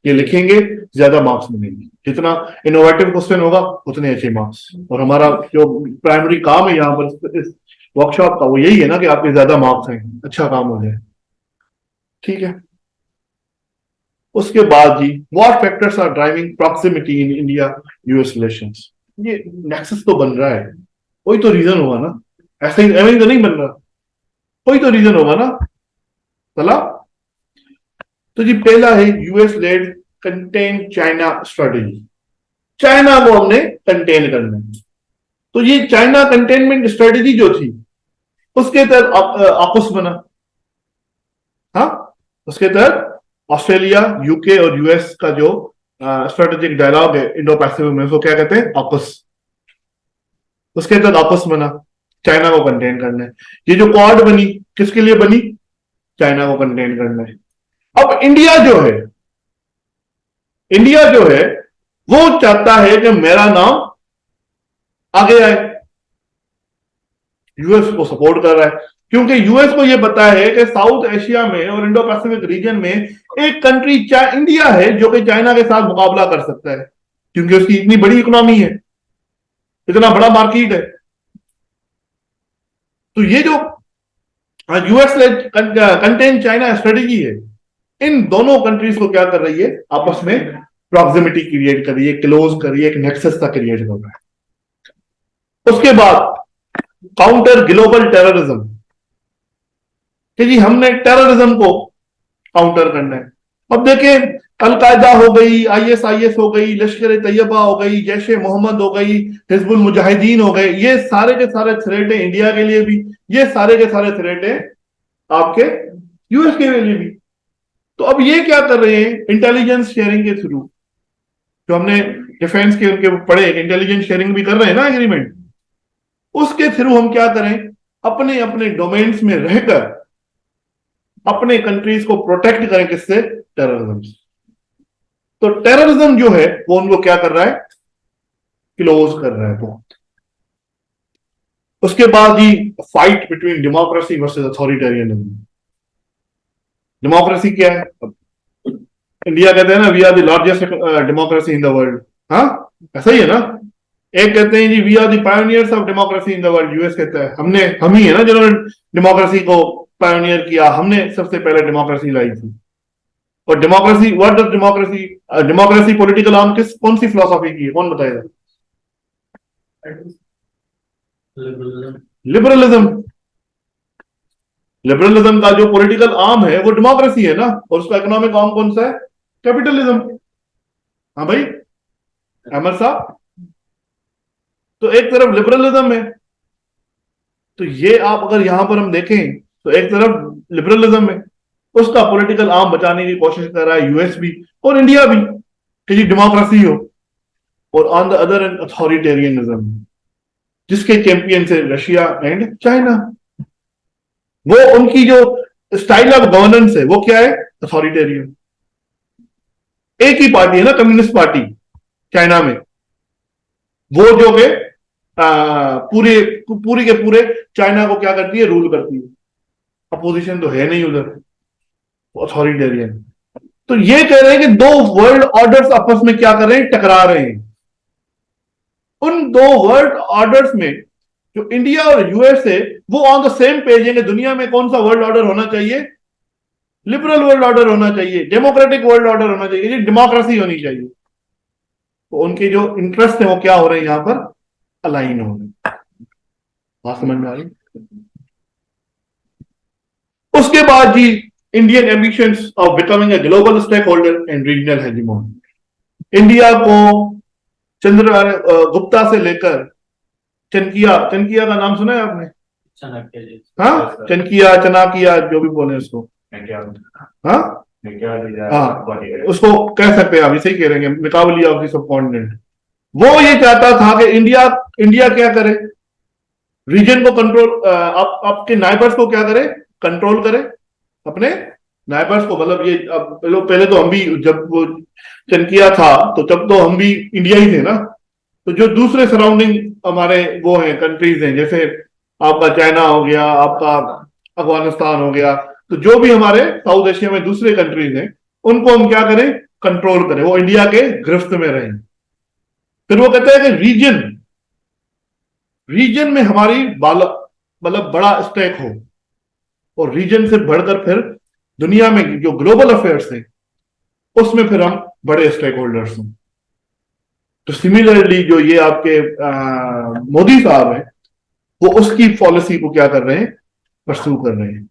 ये लिखेंगे ज्यादा मार्क्स मिलेंगे, जितना इनोवेटिव क्वेश्चन होगा उतने अच्छे मार्क्स। और हमारा जो प्राइमरी काम है यहाँ पर इस वर्कशॉप का वो यही है ना कि आपके ज्यादा मार्क्स हैं, अच्छा काम हो जाए, ठीक है। उसके बाद जी, what factors are driving proximity in India US relations. ये नेक्सस तो बन रहा है, कोई तो रीजन होगा ना, ऐसे ही तो नहीं बन रहा, कोई तो रीजन होगा ना। चला तो जी, पहला है US led contain China strategy. China को हमने कंटेन करना है। तो ये चाइना कंटेनमेंट स्ट्रेटेजी जो थी उसके तहत AUKUS बना। हाँ, उसके तहत ऑस्ट्रेलिया, यूके और यूएस का जो स्ट्रेटेजिक डायलॉग है इंडो पैसिफिक में, उसको क्या कहते हैं? AUKUS। उसके तहत AUKUS बना, चाइना को कंटेन करना है। ये जो क्वाड बनी, किसके लिए बनी? चाइना को कंटेन करना है। अब इंडिया जो है वो चाहता है कि मेरा नाम आगे आए। यूएस को सपोर्ट कर रहा है क्योंकि यूएस को यह पता है कि साउथ एशिया में और इंडो पैसिफिक रीजन में एक कंट्री इंडिया है जो कि चाइना के साथ मुकाबला कर सकता है, क्योंकि उसकी इतनी बड़ी इकोनॉमी है, इतना बड़ा मार्केट है। तो ये जो यूएस कंटेन चाइना स्ट्रेटेजी है, इन दोनों कंट्रीज को क्या कर रही है? आपस में प्रॉक्सिमिटी क्रिएट कर रही है, क्लोज कर रही है, एक नेक्सस का क्रिएट कर रहा है। उसके बाद काउंटर ग्लोबल टेररिज्म, कि जी हमने टेररिज्म को काउंटर करना है। अब देखें, अलकायदा हो गई, आईएसआईएस हो गई, लश्कर तैयबा हो गई, जैश ए मोहम्मद हो गई, हिजबुल मुजाहिदीन हो गए, ये सारे के सारे थ्रेट है इंडिया के लिए भी, ये सारे के सारे थ्रेट है आपके यूएस के लिए भी। तो अब ये क्या कर रहे हैं? इंटेलिजेंस शेयरिंग के थ्रू, जो हमने डिफेंस के उनके पढ़े, इंटेलिजेंस शेयरिंग भी कर रहे हैं ना एग्रीमेंट, उसके थ्रू हम क्या करें? अपने अपने डोमेन्स में रहकर अपने कंट्रीज को प्रोटेक्ट करें, किससे? टेररिज्म। तो टेररिज्म जो है वो उनको क्या कर रहा है? क्लोज कर रहा है बहुत। उसके बाद ही fight between democracy versus authoritarianism. Democracy क्या है? इंडिया कहते हैं ना we are the largest democracy in the world. हाँ, ऐसा ही है ना। एक कहते हैं जी we are the pioneers of democracy in the world, US कहता है हम ही है ना जिन्होंने डेमोक्रेसी को पायोनियर किया, हमने सबसे पहले डेमोक्रेसी लाई थी। और democracy, what does democracy, democracy political arm कौन सी फिलोसॉफी की है? कौन बताएगा? लिबरलिज्म। लिबरलिज्म का जो पॉलिटिकल आर्म है वो डेमोक्रेसी है ना, और उसका इकोनॉमिक आर्म कौन सा है? कैपिटलिज्म। हाँ भाई अहमद साहब, तो एक तरफ लिबरलिज्म है, तो ये आप अगर यहां पर हम देखें तो एक तरफ लिबरलिज्म है, उसका पॉलिटिकल आर्म बचाने की कोशिश कर रहा है यूएस भी और इंडिया भी कि जी डेमोक्रेसी हो। और on the other and authoritarianism, जिसके चैंपियन है रशिया एंड चाइना। वो उनकी जो स्टाइल ऑफ गवर्नेंस है वो क्या है? अथॉरिटेरियन। एक ही पार्टी है ना, कम्युनिस्ट पार्टी चाइना में, वो जो है पूरे पूरी के पूरे चाइना को क्या करती है, रूल करती है। अपोजिशन तो है नहीं उधर, अथॉरिटेरियन। तो ये कह रहे हैं कि दो वर्ल्ड ऑर्डर्स आपस में क्या कर रहे हैं, टकरा रहे हैं। उन दो वर्ल्ड ऑर्डर्स में जो इंडिया और यूएस है वो ऑन द सेम पेज है कि दुनिया में कौन सा वर्ल्ड ऑर्डर होना चाहिए, लिबरल वर्ल्ड ऑर्डर होना चाहिए, डेमोक्रेटिक वर्ल्ड ऑर्डर होना चाहिए, डेमोक्रेसी होनी चाहिए। तो उनके जो इंटरेस्ट है वो क्या हो रहे हैं, यहां पर अलाइन हो रहे हैं। बात समझ में आ रही? उसके बाद जी, Indian ambitions of becoming a global stakeholder and regional hegemon. India को चंद्र गुप्ता से लेकर चनकिया, चनकिया का नाम सुना है आपने? चाणक्य जी। हाँ, चनकिया, चनाकिया, जो भी बोले उसको। हाँ हाँ, उसको कह सकते हैं, आप इसे ही कह रहे हैं, मिकावली ऑफ द सब कॉन्टिनेंट। वो ये चाहता था कि इंडिया इंडिया क्या करे, रीजन को कंट्रोल, आपके नाइबर्स को क्या करे, कंट्रोल करे, अपने नाइबर्स को। मतलब ये अब पहले तो हम भी, जब वो चनकिया था तो तब तो हम भी इंडिया ही थे ना। तो जो दूसरे सराउंडिंग हमारे वो हैं, कंट्रीज हैं, जैसे आपका चाइना हो गया, आपका अफगानिस्तान हो गया, तो जो भी हमारे साउथ एशिया में दूसरे कंट्रीज हैं, उनको हम क्या करें, कंट्रोल करें, वो इंडिया के गिरफ्त में रहें। फिर वो कहता है कि रीजन रीजन में हमारी मतलब बड़ा स्टेक हो, और रीजन से बढ़कर फिर दुनिया में जो ग्लोबल अफेयर्स है उसमें फिर हम बड़े स्टेक होल्डर्स हों। तो सिमिलरली जो ये आपके मोदी साहब हैं, वो उसकी पॉलिसी को क्या कर रहे हैं, परस्यू कर रहे हैं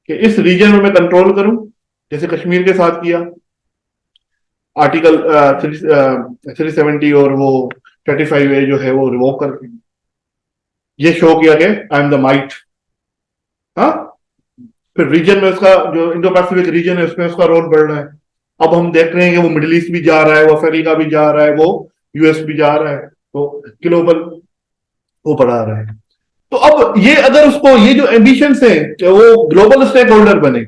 कि इस रीजन में मैं कंट्रोल करूं, जैसे कश्मीर के साथ किया, आर्टिकल 370 और वो 35A जो है वो रिवोक करके ये शो किया कि आई एम द माइट। हाँ, फिर रीजन में उसका जो इंडो पैसिफिक रीजन है उसमें उसका रोल बढ़ रहा है। अब हम देख रहे हैं कि वो मिडिल ईस्ट भी जा रहा है, वो अफ्रीका भी जा रहा है, वो यूएस भी जा रहा है, तो ग्लोबल वो बढ़ा रहा है। तो अब ये अगर उसको, ये जो एम्बिशंस है कि वो ग्लोबल स्टेक होल्डर बने,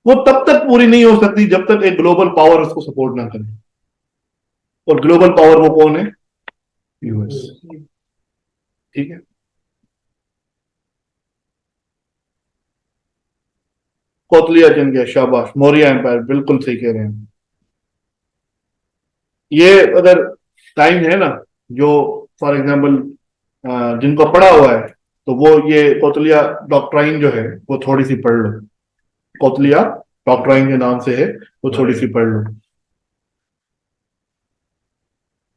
वो तब तक पूरी नहीं हो सकती जब तक एक ग्लोबल पावर उसको सपोर्ट ना करे। और ग्लोबल पावर वो कौन है, यूएस। ठीक है, कोतलिया जम गया, शाबाश, मौर्य एम्पायर, बिल्कुल सही कह रहे हैं। ये अगर टाइम है ना, जो फॉर एग्जाम्पल जिनको पढ़ा हुआ है, तो वो ये कोतलिया डॉक्ट्राइन जो है वो थोड़ी सी पढ़ लो। कोतलिया डॉक्ट्राइन के नाम से है, वो थोड़ी सी पढ़ लो।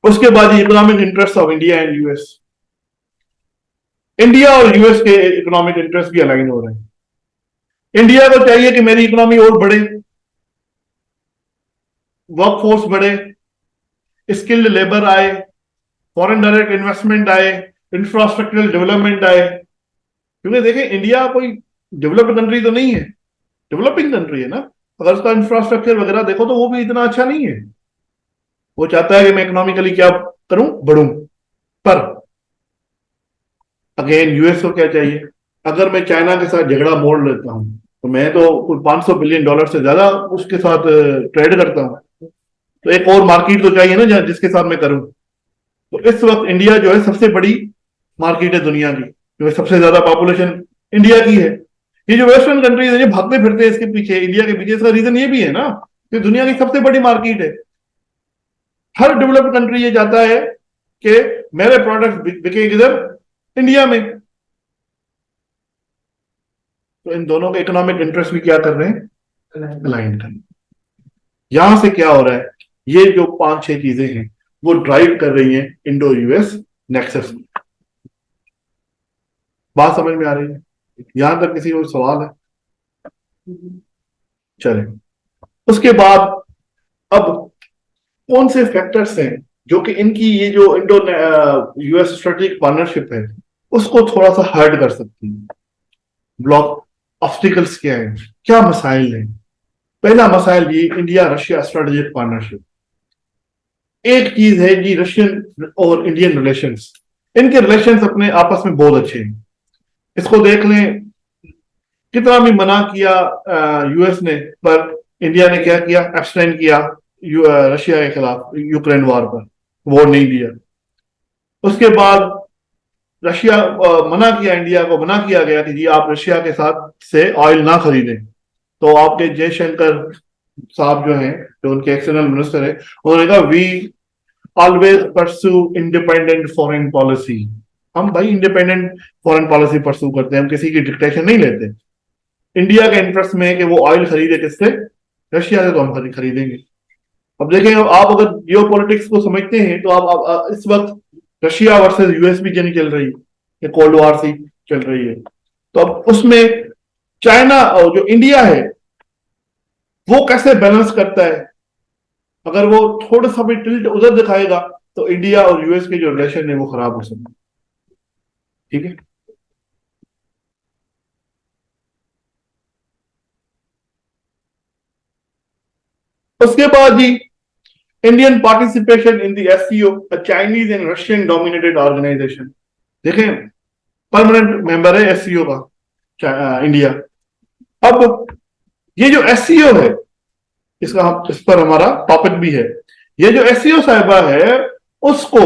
उसके बाद economic interest of India and US. India और यूएस के इकोनॉमिक इंटरेस्ट भी अलाइन हो रहे हैं। इंडिया को चाहिए कि मेरी इकोनॉमी और बढ़े, वर्कफोर्स बढ़े, स्किल्ड लेबर आए, फॉरेन डायरेक्ट इन्वेस्टमेंट आए, इंफ्रास्ट्रक्चरल डेवलपमेंट आए। क्योंकि देखें, इंडिया कोई डेवलप्ड कंट्री तो नहीं है, डेवलपिंग कंट्री है ना। अगर उसका इंफ्रास्ट्रक्चर वगैरह देखो तो वो भी इतना अच्छा नहीं है। वो चाहता है कि मैं इकोनॉमिकली क्या करूं, बढ़ूं। पर अगेन यूएस को क्या चाहिए, अगर मैं चाइना के साथ झगड़ा मोड़ लेता हूं तो मैं तो कोई $500 बिलियन से ज्यादा उसके साथ ट्रेड करता हूं, तो एक और मार्केट तो चाहिए ना जिसके साथ मैं करूं। तो इस वक्त इंडिया जो है सबसे बड़ी मार्केट है दुनिया की, जो सबसे ज्यादा पॉपुलेशन इंडिया की है। ये जो वेस्टर्न कंट्रीज है, ये भागते फिरते हैं इसके पीछे, इंडिया के पीछे। इसका रीजन ये भी है ना कि दुनिया की सबसे बड़ी मार्केट है। हर डेवलप्ड कंट्री ये चाहता है कि मेरे प्रोडक्ट बिके किधर, इंडिया में। तो इन दोनों के इकोनॉमिक इंटरेस्ट भी क्या कर रहे हैं, अलाइन कर रहे हैं। यहां से क्या हो रहा है, ये जो 5-6 चीजें हैं वो ड्राइव कर रही हैं इंडो यूएस नेक्सस। बात समझ में आ रही है? यहां तक किसी को सवाल है? चले, उसके बाद अब कौन से फैक्टर्स हैं जो कि इनकी ये जो इंडो यूएस स्ट्रेटेजिक पार्टनरशिप है उसको थोड़ा सा हर्ट कर सकती है। ब्लॉक ऑब्स्टिकल्स क्या है, क्या मसाइल हैं? पहला मसाइल ये, इंडिया रशिया स्ट्रेटेजिक पार्टनरशिप। एक चीज है जी, रशियन और इंडियन रिलेशंस, इनके रिलेशंस अपने आपस में बहुत अच्छे हैं। इसको देख लें, कितना भी मना किया यूएस ने, पर इंडिया ने क्या किया, एब्सटेन किया। रशिया के खिलाफ यूक्रेन वॉर पर वोट नहीं दिया। उसके बाद रशिया मना किया, इंडिया को मना किया गया कि जी आप रशिया के साथ से ऑयल ना खरीदें। तो आपके जयशंकर साहब जो हैं, जो उनके एक्सटर्नल मिनिस्टर है, उन्होंने कहा we always pursue independent foreign policy. हम भाई इंडिपेंडेंट फॉरेन पॉलिसी परस्यू करते हैं, हम किसी की डिक्टेशन नहीं लेते। इंडिया के इंटरेस्ट में है कि वो ऑयल खरीदे किससे, रशिया से, तो हम खरीदेंगे। अब देखें, आप अगर जियो पॉलिटिक्स को समझते हैं तो आप इस वक्त रशिया वर्सेस यूएस भी जंग चल रही है, ये कोल्ड वॉर सी चल रही है। तो अब उसमें चाइना और जो इंडिया है वो कैसे बैलेंस करता है। अगर वो थोड़ा सा भी टिल्ट उधर दिखाएगा तो इंडिया और यूएस के जो रिलेशन है वो खराब हो सकते हैं। ठीक है। उसके बाद जी Indian participation in the SCO, Chinese and Russian dominated organisation. देखें, परमानेंट मेंबर है एससीओ का इंडिया। अब ये जो एससीओ है, इस पर हमारा टॉपिक भी है। ये जो एससीओ साहिबा है उसको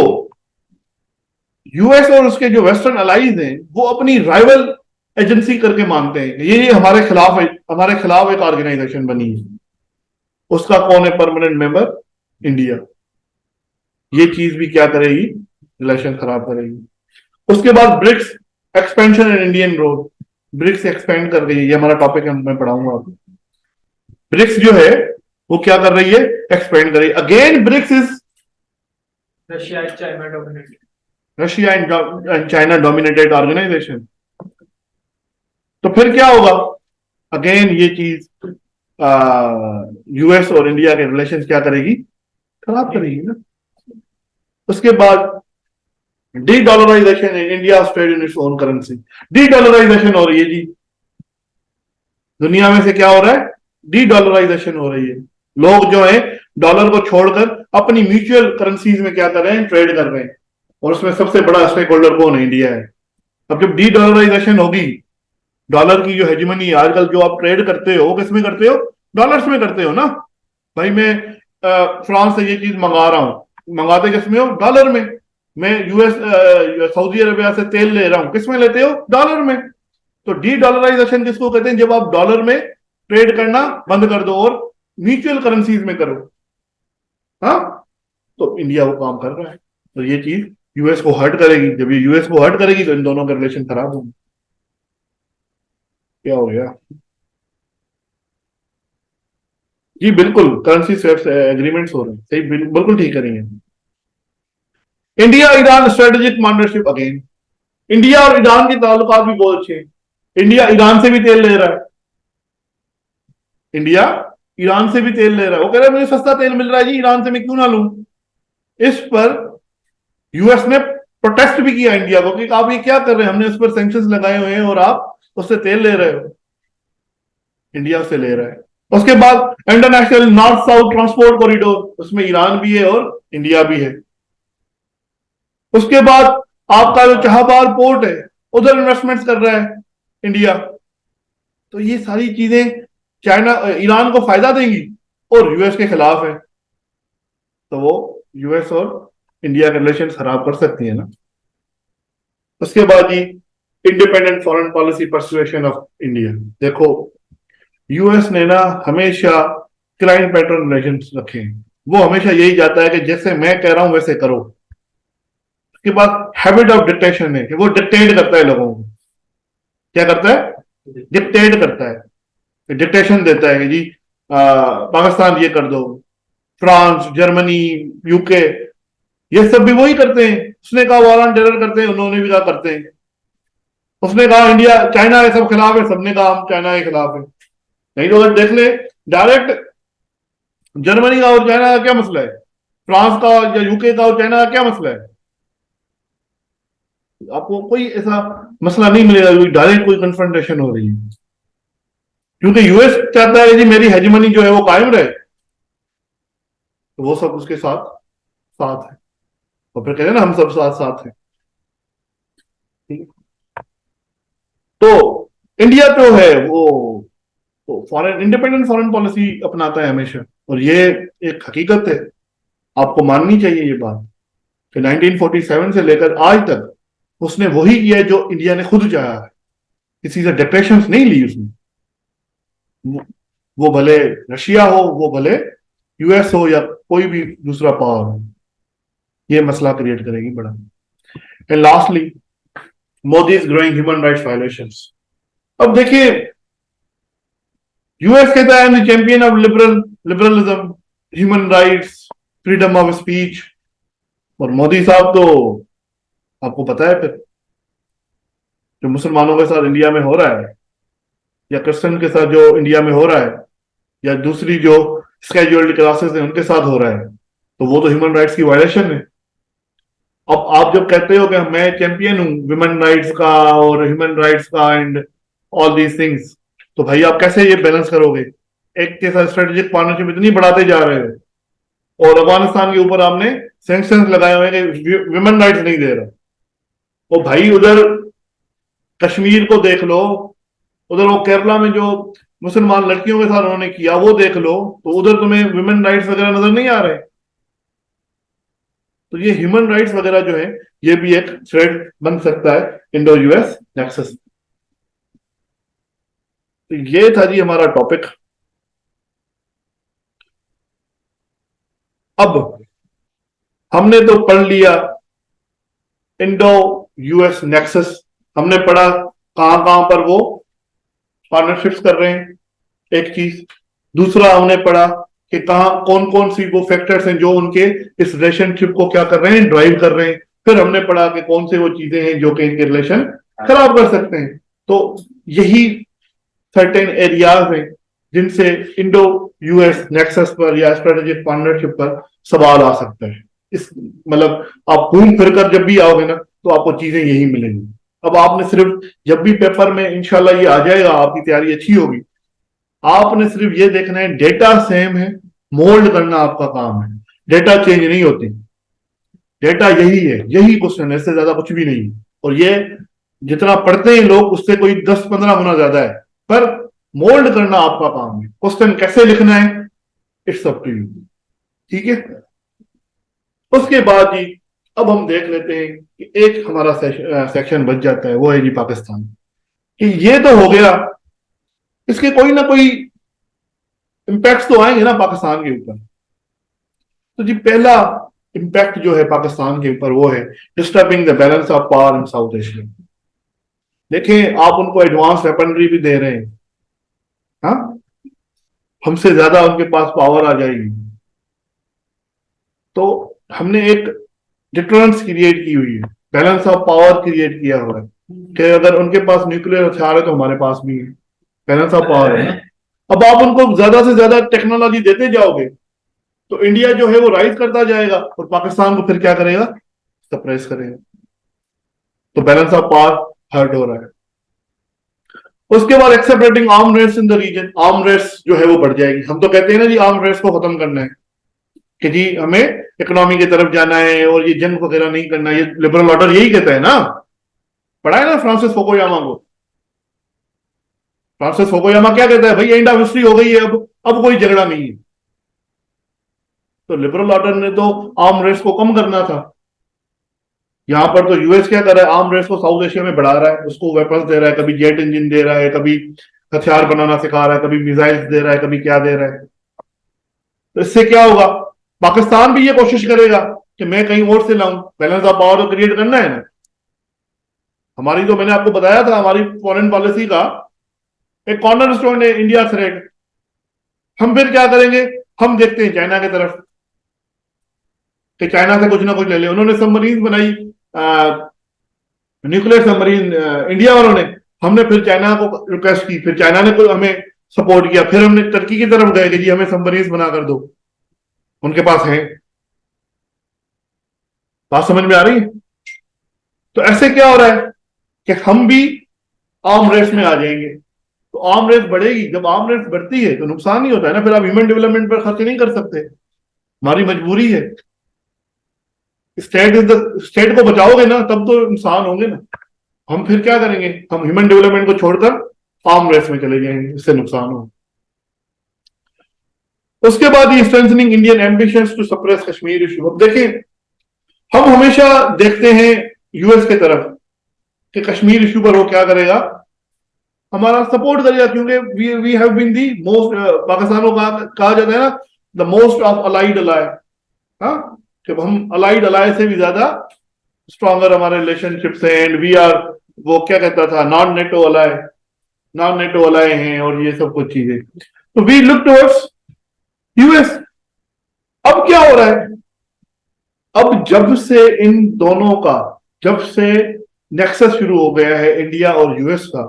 यूएस और उसके जो वेस्टर्न अलाइज हैं वो अपनी राइवल एजेंसी करके मानते हैं। ये हमारे खिलाफ है, हमारे खिलाफ एक ऑर्गेनाइजेशन बनी है। उसका कौन है परमानेंट मेंबर? इंडिया। ये चीज भी क्या करेगी, रिलेशन खराब करेगी। उसके बाद BRICS expansion and Indian role. BRICS expand कर रही है, ये हमारा टॉपिक है, मैं पढ़ाऊंगा आपको। ब्रिक्स जो है वो क्या कर रही है, एक्सपेंड कर रही है। Again BRICS is Russia China dominated, Russia and China dominated organisation. तो फिर क्या होगा, अगेन ये चीज यूएस और इंडिया के रिलेशन क्या करेगी, खराब करेगी ना। उसके बाद de dollarisation in India trade in its own currency. De dollarisation हो रही है जी, दुनिया में से क्या हो रहा है, डी डॉलराइजेशन हो रही है। लोग जो है डॉलर को छोड़कर अपनी म्यूचुअल करेंसीज में क्या कर रहे हैं, ट्रेड कर रहे हैं। और उसमें सबसे बड़ा स्टेक होल्डर कौन है, इंडिया है। अब जब डी डॉलराइजेशन होगी, डॉलर की जो हेजिमनी है, आजकल जो आप ट्रेड करते हो किस में करते हो, डॉलर्स में करते हो ना। भाई मैं फ्रांस से ये चीज मंगा रहा हूं, मंगाते किस में हो, डॉलर में। मैं यूएस सऊदी अरेबिया से तेल ले रहा हूं, किस में लेते हो, डॉलर में। तो डी डॉलराइजेशन किसको कहते हैं, जब आप डॉलर में ट्रेड करना बंद कर दो और म्यूचुअल करेंसीज में करो। हाँ, तो इंडिया वो काम कर रहा है। तो ये चीज यूएस को हर्ट करेगी। जब ये यूएस को हर्ट करेगी तो इन दोनों के रिलेशन खराब होंगे। क्या हो गया जी, बिल्कुल करेंसी स्वेप्स एग्रीमेंट्स हो रहे हैं, सही, बिल्कुल ठीक करेंगे। India Iran strategic partnership again. India और ईरान के ताल्लुकात भी बहुत अच्छे हैं। इंडिया ईरान से भी तेल ले रहा है, इंडिया ईरान से भी तेल ले रहा है। वो कह रहा है मुझे सस्ता तेल मिल रहा है जी, ईरान से मैं क्यों ना लूं। इस पर यूएस ने प्रोटेस्ट भी किया इंडिया को कि आप ये क्या कर रहे हैं, हमने उस पर सैंक्शंस लगाए हुए हैं और आप उससे तेल ले रहे हो। इंडिया उससे ले रहा है। उसके बाद international north south transport corridor, उसमें ईरान भी है और इंडिया भी है। उसके बाद आपका जो चाहबार पोर्ट है उधर इन्वेस्टमेंट्स कर रहा है इंडिया। तो ये सारी चीजें चाइना ईरान को फायदा देंगी और यूएस के खिलाफ है, तो वो यूएस और इंडिया के रिलेशन खराब कर सकती है ना। उसके बाद ही independent foreign policy persuasion of India. देखो, यूएस ने ना हमेशा क्लाइंट पैटर्न रिलेशन रखे हैं। वो हमेशा यही चाहता है कि जैसे मैं कह रहा हूं वैसे करो। उसके बाद हैबिट ऑफ डिक्टेशन है कि वो डिक्टेट करता है लोगों को। क्या करता है, डिक्टेट करता है, डिक्टेशन देता है कि जी पाकिस्तान ये कर दो, फ्रांस, जर्मनी, यूके, ये सब भी वही करते हैं। उसने कहा वॉर ऑन टेरर करते हैं, उन्होंने भी कहा करते हैं। उसने कहा इंडिया चाइना के सब खिलाफ है, सबने कहा हम चाइना के खिलाफ है। नहीं तो अगर देख ले डायरेक्ट जर्मनी का और चाइना का क्या मसला है, फ्रांस का या यूके का और चाइना का क्या मसला है। आपको कोई ऐसा मसला नहीं मिलेगा डायरेक्ट कोई कन्फ्रंटेशन हो रही है, क्योंकि यूएस चाहता है जी मेरी हेजिमनी जो है वो कायम रहे। तो वो सब उसके साथ साथ है, और फिर कहते हैं ना हम सब साथ साथ हैं। ठीक है? तो इंडिया जो है वो तो फॉरेन इंडिपेंडेंट फॉरेन पॉलिसी अपनाता है हमेशा, और ये एक हकीकत है, आपको माननी चाहिए ये बात कि 1947 से लेकर आज तक उसने वही किया है जो इंडिया ने खुद चाहा है, किसी से डिप्रेशन नहीं ली उसने। वो भले रशिया हो, वो भले यूएस हो, या कोई भी दूसरा पावर हो, ये मसला क्रिएट करेगी बड़ा। And lastly, Modi is growing human rights violations. अब देखिए, यूएस कहता है I am the champion of liberalism, human rights, freedom of speech, और मोदी साहब तो आपको पता है फिर जो मुसलमानों के साथ इंडिया में हो रहा है, या क्रिश्चियन के साथ जो इंडिया में हो रहा है, या दूसरी जो स्केड्यूल्ड क्लासेस हैं उनके साथ हो रहा है, तो वो तो ह्यूमन राइट्स की वायलेशन है। अब आप जब कहते हो कि मैं चैंपियन हूं ह्यूमन राइट्स का और ह्यूमन राइट्स का एंड ऑल दीज थिंग्स, तो भाई आप कैसे ये बैलेंस करोगे? एक के साथ स्ट्रेटेजिक पार्टनरशिप इतनी बढ़ाते जा रहे हो और अफगानिस्तान के ऊपर आपने सैंक्शंस लगाए हुए हैं कि ह्यूमन राइट्स नहीं दे रहा। तो भाई उधर कश्मीर को देख लो, उधर वो केरला में जो मुसलमान लड़कियों के साथ उन्होंने किया वो देख लो, तो उधर तुम्हें ह्यूमन राइट्स वगैरह नजर नहीं आ रहे। तो ये ह्यूमन राइट्स वगैरह जो है ये भी एक थ्रेड बन सकता है इंडो यूएस नेक्सस। तो ये था जी हमारा टॉपिक। अब हमने तो पढ़ लिया इंडो यूएस नेक्सस, हमने पढ़ा कहां कहां पर वो पार्टनरशिप्स कर रहे हैं, एक चीज। दूसरा हमने पढ़ा कि कहां कौन कौन सी वो फैक्टर्स हैं जो उनके इस रिलेशनशिप को क्या कर रहे हैं, ड्राइव कर रहे हैं। फिर हमने पढ़ा कि कौन से वो चीजें हैं जो कि इनके रिलेशन खराब कर सकते हैं। तो यही सर्टेन एरियाज हैं जिनसे इंडो यूएस नेक्सस पर या स्ट्रेटेजिक पार्टनरशिप पर सवाल आ सकता है। इस मतलब आप घूम फिर कर जब भी आओगे ना तो आपको चीजें यही मिलेंगी। अब आपने सिर्फ जब भी पेपर में इंशाल्लाह ये आ जाएगा, आपकी तैयारी अच्छी होगी, आपने सिर्फ ये देखना है डेटा सेम है, मोल्ड करना आपका काम है, डेटा चेंज नहीं होती, डेटा यही है, यही क्वेश्चन है, इससे ज्यादा कुछ भी नहीं है। और ये जितना पढ़ते हैं लोग उससे कोई 10-15 गुना ज्यादा है, पर मोल्ड करना आपका काम है। क्वेश्चन कैसे लिखना है इट्स अप टू यू, ठीक है। उसके बाद जी अब हम देख लेते हैं कि एक हमारा सेक्शन बच जाता है, वो है जी पाकिस्तान। कि ये तो हो गया, इसके कोई ना कोई इंपैक्ट तो आएंगे ना पाकिस्तान के ऊपर। तो जी पहला इंपैक्ट जो है पाकिस्तान के ऊपर वो है disturbing the balance of power in south Asia. देखें, आप उनको एडवांस वेपनरी भी दे रहे हैं, हाँ, हमसे ज्यादा उनके पास पावर आ जाएगी। तो हमने एक डिफरेंस क्रिएट की हुई है, बैलेंस ऑफ पावर क्रिएट किया हुआ है कि अगर उनके पास न्यूक्लियर हथियार है तो हमारे पास भी है, बैलेंस ऑफ पावर है ना। अब आप उनको ज्यादा से ज्यादा टेक्नोलॉजी देते जाओगे तो इंडिया जो है वो राइज करता जाएगा और पाकिस्तान को फिर क्या करेगा, सप्रेस करेगा। तो बैलेंस ऑफ पावर हर्ट हो रहा है। उसके बाद exacerbating arm race in the region, arm race जो है वो बढ़ जाएगी। हम तो कहते हैं ना जी आर्म रेस को खत्म करना है, कि जी हमें इकोनॉमी की तरफ जाना है और ये जंग वगैरह नहीं करना है, ये लिबरल ऑर्डर यही कहता है ना। पढ़ा है ना फ्रांसिस फुकुयामा को? फ्रांसिस फुकुयामा क्या कहता है, भाई एंड ऑफ हिस्ट्री हो गई है, अब कोई झगड़ा नहीं है। तो लिबरल ऑर्डर ने तो आर्म रेस को कम करना था। यहां पर तो यूएस क्या कर रहा है, आर्म रेस को साउथ एशिया में बढ़ा रहा है, उसको वेपन्स दे रहा है, कभी जेट इंजन दे रहा है, कभी हथियार बनाना सिखा रहा है, कभी मिसाइल्स दे रहा है, कभी क्या दे रहा है। तो इससे क्या होगा, पाकिस्तान भी ये कोशिश करेगा कि मैं कहीं और से लाऊं, बैलेंस ऑफ पावर तो क्रिएट करना है ना। हमारी तो मैंने आपको बताया था हमारी फॉरेन पॉलिसी का एक कॉर्नर स्टोन है इंडिया थ्रेट। हम फिर क्या करेंगे, हम देखते हैं चाइना की तरफ कि चाइना से कुछ ना कुछ ले ले। उन्होंने सबमरीन बनाई, न्यूक्लियर सबमरीन इंडिया वालों ने, हमने फिर चाइना को रिक्वेस्ट की, फिर चाइना ने हमें सपोर्ट किया, फिर हमने टर्की की तरफ गए कि जी हमें सबमरीन बना कर दो, उनके पास है। बात समझ में आ रही है? तो ऐसे क्या हो रहा है कि हम भी आर्म रेस में आ जाएंगे। तो आर्म रेस बढ़ेगी, जब आर्म रेस बढ़ती है तो नुकसान ही होता है ना, फिर आप ह्यूमन डेवलपमेंट पर खर्च नहीं कर सकते, हमारी मजबूरी है। स्टेट को बचाओगे ना तब तो इंसान होंगे ना। हम फिर क्या करेंगे, हम ह्यूमन डेवलपमेंट को छोड़कर आर्म रेस में चले जाएंगे, इससे नुकसान हो। उसके बाद ये strengthening Indian ambitions to suppress Kashmir issue. अब देखें, हम हमेशा देखते हैं यूएस के तरफ कि कश्मीर इशू पर वो क्या करेगा, हमारा सपोर्ट करेगा, क्योंकि we have been the most, Pakistan को कहा जाता है ना, the most of allied ally. हाँ, कि हम अलाइड अलाय से भी ज्यादा स्ट्रॉन्गर हमारे रिलेशनशिप्स हैं, एंड वी आर, वो क्या कहता था, नॉन नेटो अलाय हैं, और ये सब कुछ चीजें। तो वी लुक टुवर्ड्स यूएस। अब क्या हो रहा है, अब जब से इन दोनों का, जब से नेक्सस शुरू हो गया है इंडिया और यूएस का,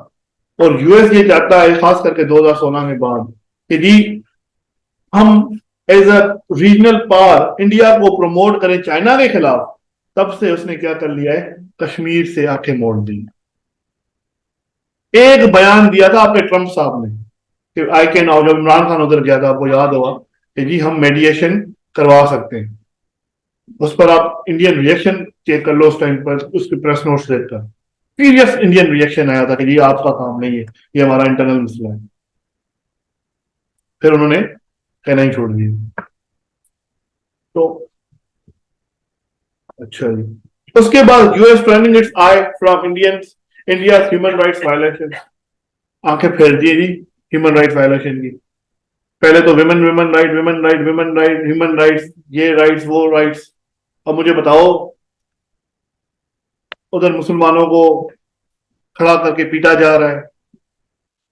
और यूएस ये चाहता है खास करके 2016 के बाद कि जी हम as a regional power India को प्रमोट करें चाइना के खिलाफ, तब से उसने क्या कर लिया है, कश्मीर से आंखें मोड़ दी। एक बयान दिया था आपके ट्रंप साहब ने कि आई कैन, और जब इमरान खान उधर गया था, आपको याद होगा कि जी हम मेडिएशन करवा सकते हैं। उस पर आप इंडियन रिएक्शन चेक कर लो, उस टाइम पर उसके प्रेस नोट्स देखकर सीरियस इंडियन रिएक्शन आया था कि जी आपका काम नहीं है, ये हमारा इंटरनल मसला है। फिर उन्होंने कहना ही छोड़ दिया। तो अच्छा जी, उसके बाद US turning it's I from India human rights violation. आंखें फेर दी जी ह्यूमन राइट्स वायलेशन की। पहले तो women women right, human rights, ये राइट्स वो राइट्स। अब मुझे बताओ, उधर मुसलमानों को खड़ा करके पीटा जा रहा है,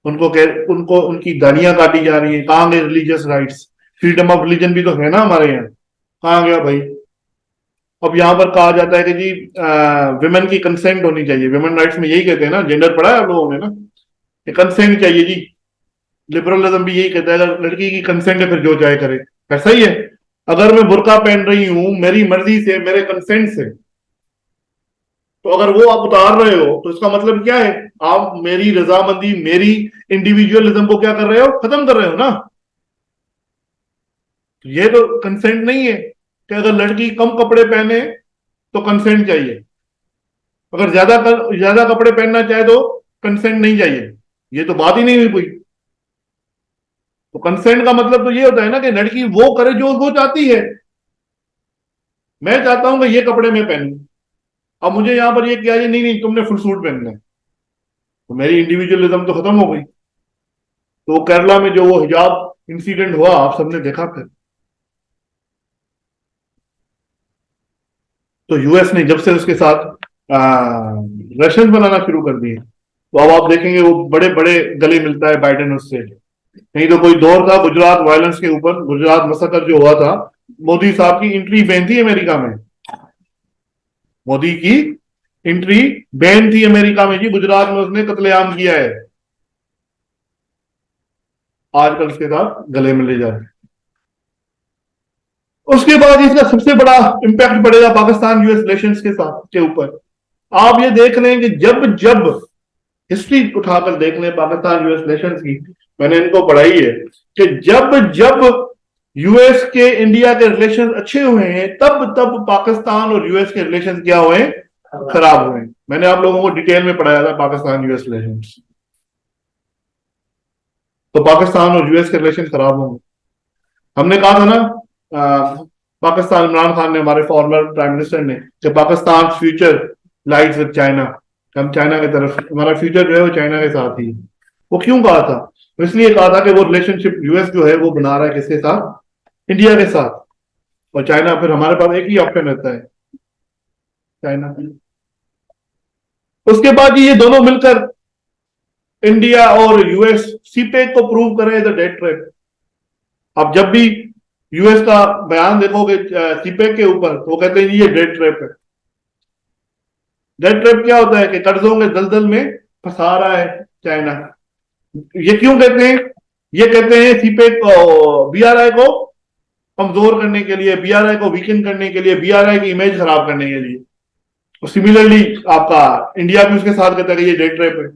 उनको उनकी दाढ़ियां काटी जा रही है। कहाँ गए religious rights, freedom of religion भी तो है ना हमारे यहाँ, कहाँ गया भाई। अब यहाँ पर कहा जाता है कि जी विमेन की कंसेंट होनी चाहिए। विमेन राइट्स में यही कहते हैं ना, जेंडर पढ़ा है आप लोगों ने ना, कि कंसेंट चाहिए जी। लिबरलिज्म भी यही कहता है, अगर लड़की की कंसेंट है फिर जो चाहे करे। ऐसा ही है, अगर मैं बुर्का पहन रही हूं मेरी मर्जी से, मेरे कंसेंट से, तो अगर वो आप उतार रहे हो तो इसका मतलब क्या है, आप मेरी रजामंदी, मेरी इंडिविजुअलिज्म को क्या कर रहे हो, खत्म कर रहे हो ना। तो ये तो कंसेंट नहीं है कि अगर लड़की कम कपड़े पहने तो कंसेंट चाहिए, अगर ज्यादा कपड़े पहनना चाहे तो कंसेंट नहीं चाहिए। ये तो बात ही नहीं हुई कोई। तो कंसेंट का मतलब तो ये होता है ना कि लड़की वो करे जो वो चाहती है। मैं चाहता हूं कि ये कपड़े मैं पहनूं, अब मुझे यहां पर ये किया, नहीं नहीं तुमने फुल सूट पहनना है, तो मेरी इंडिविजुअलिज्म तो खत्म हो गई। तो केरला में जो वो हिजाब इंसिडेंट हुआ, आप सबने देखा फिर। तो यूएस ने जब से उसके साथ रशियन बनाना शुरू कर दिए, तो अब आप देखेंगे वो बड़े बड़े गले मिलता है बाइडेन उससे। नहीं तो कोई दौर था गुजरात वायलेंस के ऊपर, गुजरात मसकर जो हुआ था, मोदी साहब की एंट्री बैन थी अमेरिका में। मोदी की एंट्री बैन थी अमेरिका में जी, गुजरात में उसने कत्लेआम किया है। आजकल उसके साथ गले मिले जा रहे हैं। उसके बाद इसका सबसे बड़ा इंपैक्ट पड़ेगा पाकिस्तान यूएस रिलेशंस के साथ के ऊपर। आप ये देख लें कि जब जब हिस्ट्री उठाकर देख लें पाकिस्तान यूएस रिलेशंस की, मैंने इनको पढ़ाई है कि जब जब यूएस के इंडिया के रिलेशन अच्छे हुए हैं, तब तब पाकिस्तान और यूएस के रिलेशन क्या हुए, खराब हुए। मैंने आप लोगों को डिटेल में पढ़ाया था पाकिस्तान यूएस रिलेशन। तो पाकिस्तान और यूएस के रिलेशन खराब होंगे। हमने कहा था ना, पाकिस्तान, इमरान खान ने, हमारे फॉर्मर प्राइम मिनिस्टर ने, कि Pakistan future lies with China, हम चाइना की तरफ, हमारा फ्यूचर जो है वो चाइना के साथ ही। वो क्यों कहा था, तो इसलिए कहा था कि वो रिलेशनशिप यूएस जो है वो बना रहा है किसके साथ, इंडिया के साथ। और चाइना, फिर हमारे पास एक ही ऑप्शन रहता है, चाइना। उसके बाद ये दोनों मिलकर, इंडिया और यूएस, सीपेक को प्रूव करें एज अ डेट ट्रैप। अब जब भी यूएस का बयान देखोगे सीपेक के ऊपर, तो वो कहते हैं ये डेट ट्रैप है। डेट ट्रैप क्या होता है कि कर्जों के दलदल में फंसा रहा है चाइना। ये क्यों कहते हैं, ये कहते हैं सीपेक बीआरआई को कमजोर करने के लिए, बीआरआई को वीकन करने के लिए, बीआरआई की इमेज खराब करने के लिए। और सिमिलरली आपका इंडिया भी उसके साथ कहता है कि ये डेट ट्रैप है।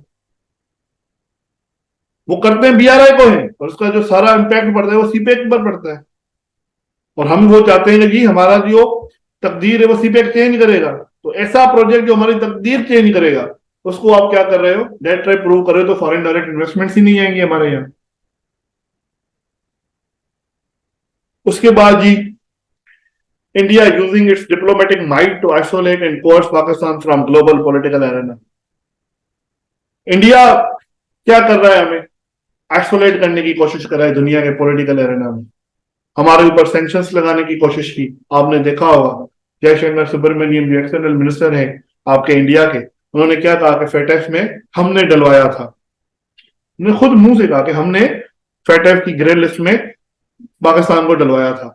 वो करते हैं बीआरआई को है, और उसका जो सारा इंपैक्ट पड़ता है वो सीपेक पर पड़ता है। और हम वो चाहते हैं कि जी हमारा जो तकदीर है वो सीपेक चेंज करेगा। तो ऐसा प्रोजेक्ट जो हमारी तकदीर चेंज करेगा, उसको आप क्या कर रहे हो, डेट ट्रैप प्रूव कर रहे हो। तो फॉरेन डायरेक्ट इन्वेस्टमेंट्स ही नहीं आएंगे हमारे यहाँ। उसके बाद जी India using its diplomatic might to isolate and coerce Pakistan from global political arena. India क्या कर रहा है? हमें आइसोलेट करने की कोशिश कर रहा है दुनिया के पॉलिटिकल एरेना में। हमारे ऊपर सैंक्शंस लगाने की कोशिश की, आपने देखा होगा। जयशंकर सुब्रमण्यम जो एक्सटर्नल मिनिस्टर है आपके इंडिया के, उन्होंने क्या कहा कि फेटेफ में हमने डलवाया था। उन्होंने खुद मुंह से कहा कि हमने फेटेफ की ग्रे लिस्ट में पाकिस्तान को डलवाया था।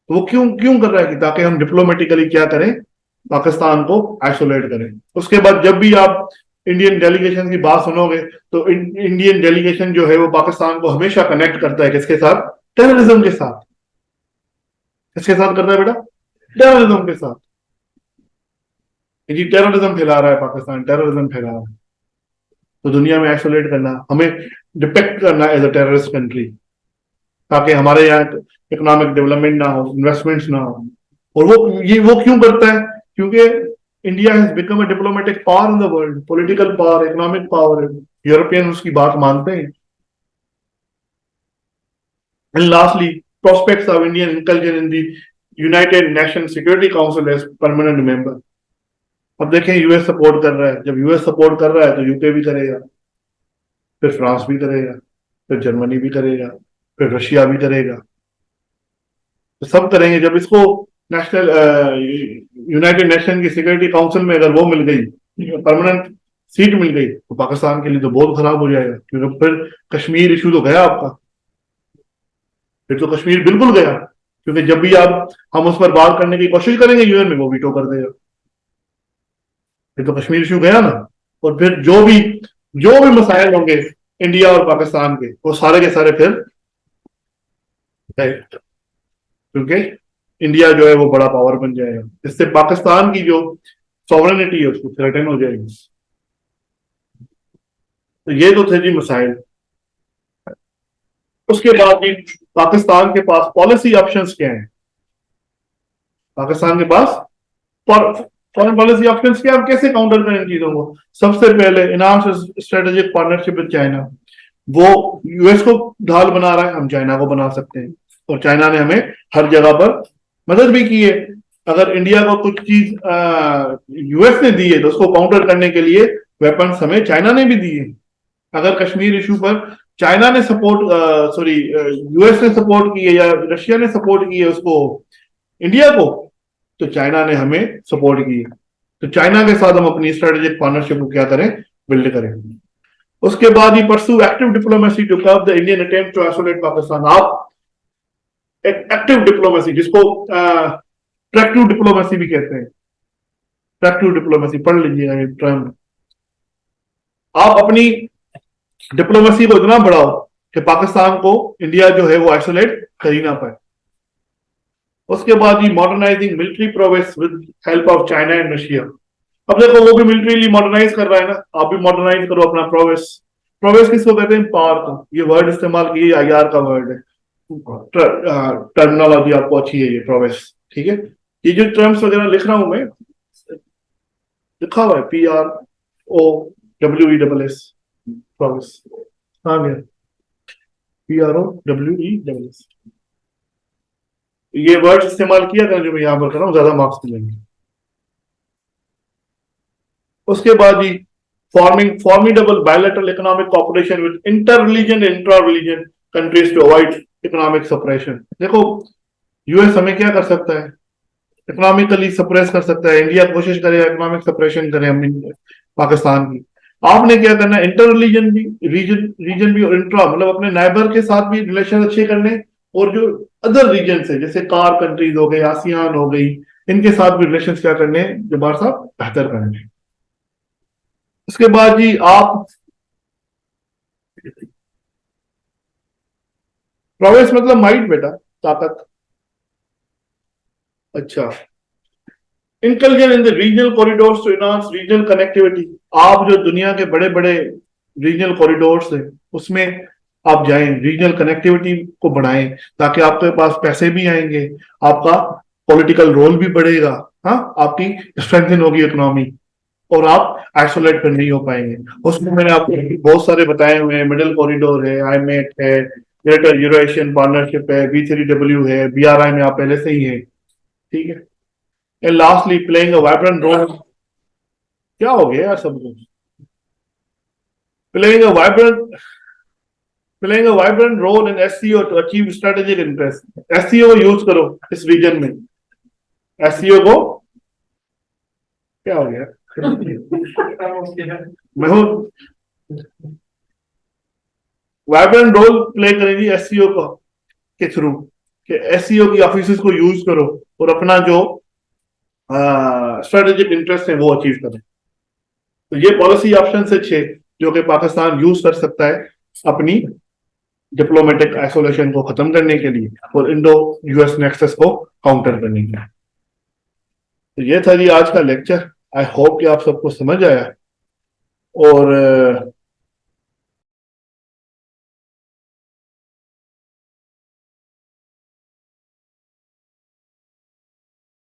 तो वो क्यों क्यों कर रहा है? कि ताकि हम डिप्लोमेटिकली क्या करें, पाकिस्तान को आइसोलेट करें। उसके बाद जब भी आप इंडियन डेलीगेशन की बात सुनोगे तो इंडियन डेलीगेशन जो है वो पाकिस्तान को हमेशा कनेक्ट करता है किसके साथ? टेररिज्म के साथ। किसके साथ करता है बेटा? टेररिज्म के साथ। जी टेररिज्म फैला रहा है पाकिस्तान, टेररिज्म फैला रहा है, तो दुनिया में आइसोलेट करना, हमें डिपेक्ट करना एज अ टेररिस्ट कंट्री, ताकि हमारे यहाँ इकोनॉमिक डेवलपमेंट ना हो, इन्वेस्टमेंट्स ना हो। और वो क्यों करता है? क्योंकि India has become a diplomatic power in the world, political power, economic power. European उसकी बात मानते हैं। And lastly, prospects of Indian inclusion in the United Nations Security Council as permanent member। अब देखें यूएस सपोर्ट कर रहा है, जब यूएस सपोर्ट कर रहा है तो यूके भी करेगा, फिर फ्रांस भी करेगा, फिर जर्मनी भी करेगा, फिर रशिया भी करेगा, तो सब करेंगे। जब इसको नेशनल यूनाइटेड नेशन की सिक्योरिटी काउंसिल में अगर वो मिल गई, परमानेंट सीट मिल गई, तो पाकिस्तान के लिए तो बहुत खराब हो जाएगा, क्योंकि फिर कश्मीर इशू तो गया आपका, फिर तो कश्मीर बिल्कुल गया। क्योंकि जब भी हम उस पर बात करने की कोशिश करेंगे यूएन में, वो वीटो कर देगा, फिर तो कश्मीर इशू गया ना। और फिर जो भी मसाइल होंगे इंडिया और पाकिस्तान के, वो सारे के सारे फिर, क्योंकि इंडिया जो है वो बड़ा पावर बन जाएगा, इससे पाकिस्तान की जो सॉवरेनिटी है उसको थ्रेटन हो जाएगी। तो ये तो थे जी मसाइल। उसके बाद भी पाकिस्तान के पास पॉलिसी ऑप्शंस क्या हैं? पाकिस्तान के पास फॉरेन पॉलिसी ऑप्शंस क्या, हम कैसे काउंटर करें इन चीजों को? सबसे पहले enhance strategic partnership with China. वो यूएस को ढाल बना रहा है, हम चाइना को बना सकते हैं, और चाइना ने हमें हर जगह पर मदद भी की है। अगर इंडिया को कुछ चीज यूएस ने दी है तो उसको काउंटर करने के लिए वेपन्स हमें चाइना ने भी दिए। अगर कश्मीर इशू पर चाइना ने यूएस ने सपोर्ट की है या रशिया ने सपोर्ट की है उसको, इंडिया को, तो चाइना ने हमें सपोर्ट की है। तो चाइना के साथ हम अपनी स्ट्रेटेजिक पार्टनरशिप को क्या करें? बिल्ड करें। उसके बाद ही pursue active diplomacy to curb the Indian attempt to isolate Pakistan. आप एक एक्टिव डिप्लोमेसी, जिसको ट्रैक्टिव डिप्लोमेसी भी कहते हैं, ट्रैक्टिव डिप्लोमेसी पढ़ लीजिएगा ये टर्म। आप अपनी डिप्लोमेसी को इतना बढ़ाओ कि पाकिस्तान को इंडिया जो है वो आइसोलेट कर ही ना पाए। उसके बाद ही modernising military prowess with help of China and Russia. अब देखो वो भी मिलिट्रीली मॉडर्नाइज कर रहा है ना, आप भी मॉडर्नाइज करो अपना प्रोवेस। प्रोवेस किसको कहते हैं? पावर को। ये वर्ड इस्तेमाल किए, आईआर का वर्ड है, टर्मिनोलॉजी आपको अच्छी है ये प्रोवेस, ठीक है। ये जो टर्म्स वगैरह लिख रहा हूं मैं, लिखा हुआ है PROWESS, प्रोवेस। हाँ गया PROWESS। ये वर्ड इस्तेमाल किया था जो मैं यहां पर कर रहा हूं, ज्यादा मार्क्स मिलेंगे। उसके बाद ही formidable bilateral economic cooperation with inter religion and intra religion countries to avoid economic suppression. देखो यूएस हमें क्या कर सकता है? इकोनॉमिकली सप्रेस कर सकता है, इंडिया कोशिश करे इकोनॉमिक सप्रेशन करे हम पाकिस्तान की। आपने क्या करना है? इंटर रिलीजन भी, रीजन भी, और इंट्रा मतलब अपने नाइबर के साथ भी रिलेशन अच्छे करने, और जो अदर रीजन से जैसे कार कंट्रीज हो गई, आसियान हो गई, इनके साथ भी रिलेशन क्या करने, जबार साहब, बेहतर करने। उसके बाद जी आप प्रोवेस मतलब माइट बेटा, ताकत। अच्छा, inclusion in the regional corridors to enhance regional connectivity. आप जो दुनिया के बड़े बड़े रीजनल कॉरिडोर्स है उसमें आप जाएं, रीजनल कनेक्टिविटी को बढ़ाएं, ताकि आपके पास पैसे भी आएंगे, आपका पॉलिटिकल रोल भी बढ़ेगा, हाँ, आपकी स्ट्रेंथन होगी इकोनॉमी, और आप आइसोलेट पर नहीं हो पाएंगे। उसमें मैंने आपको बहुत सारे बताए हुए हैं, मिडिल कॉरिडोर है, आईमेट है, ग्रेटर यूरेशियन पार्टनरशिप है, B3W है, BRI में आप पहले से ही है, ठीक है। And lastly playing a vibrant role, क्या हो गया यार सब कुछ, playing a vibrant playing a vibrant role in SEO to achieve strategic interest. SEO को यूज करो इस रीजन में, SEO को, क्या हो गया मैं हूँ, वाइब्रेंट रोल प्ले करेंगी SEO को के थ्रू, कि SEO की ऑफिस को यूज करो और अपना जो स्ट्रेटेजिक इंटरेस्ट है वो अचीव करें। तो ये पॉलिसी ऑप्शन है 6 जो कि पाकिस्तान यूज कर सकता है अपनी डिप्लोमेटिक आइसोलेशन को खत्म करने के लिए और इंडो US नेक्सस को काउंटर करने के लिए। तो ये था जी आज का लेक्चर। आई होप कि आप सबको समझ आया और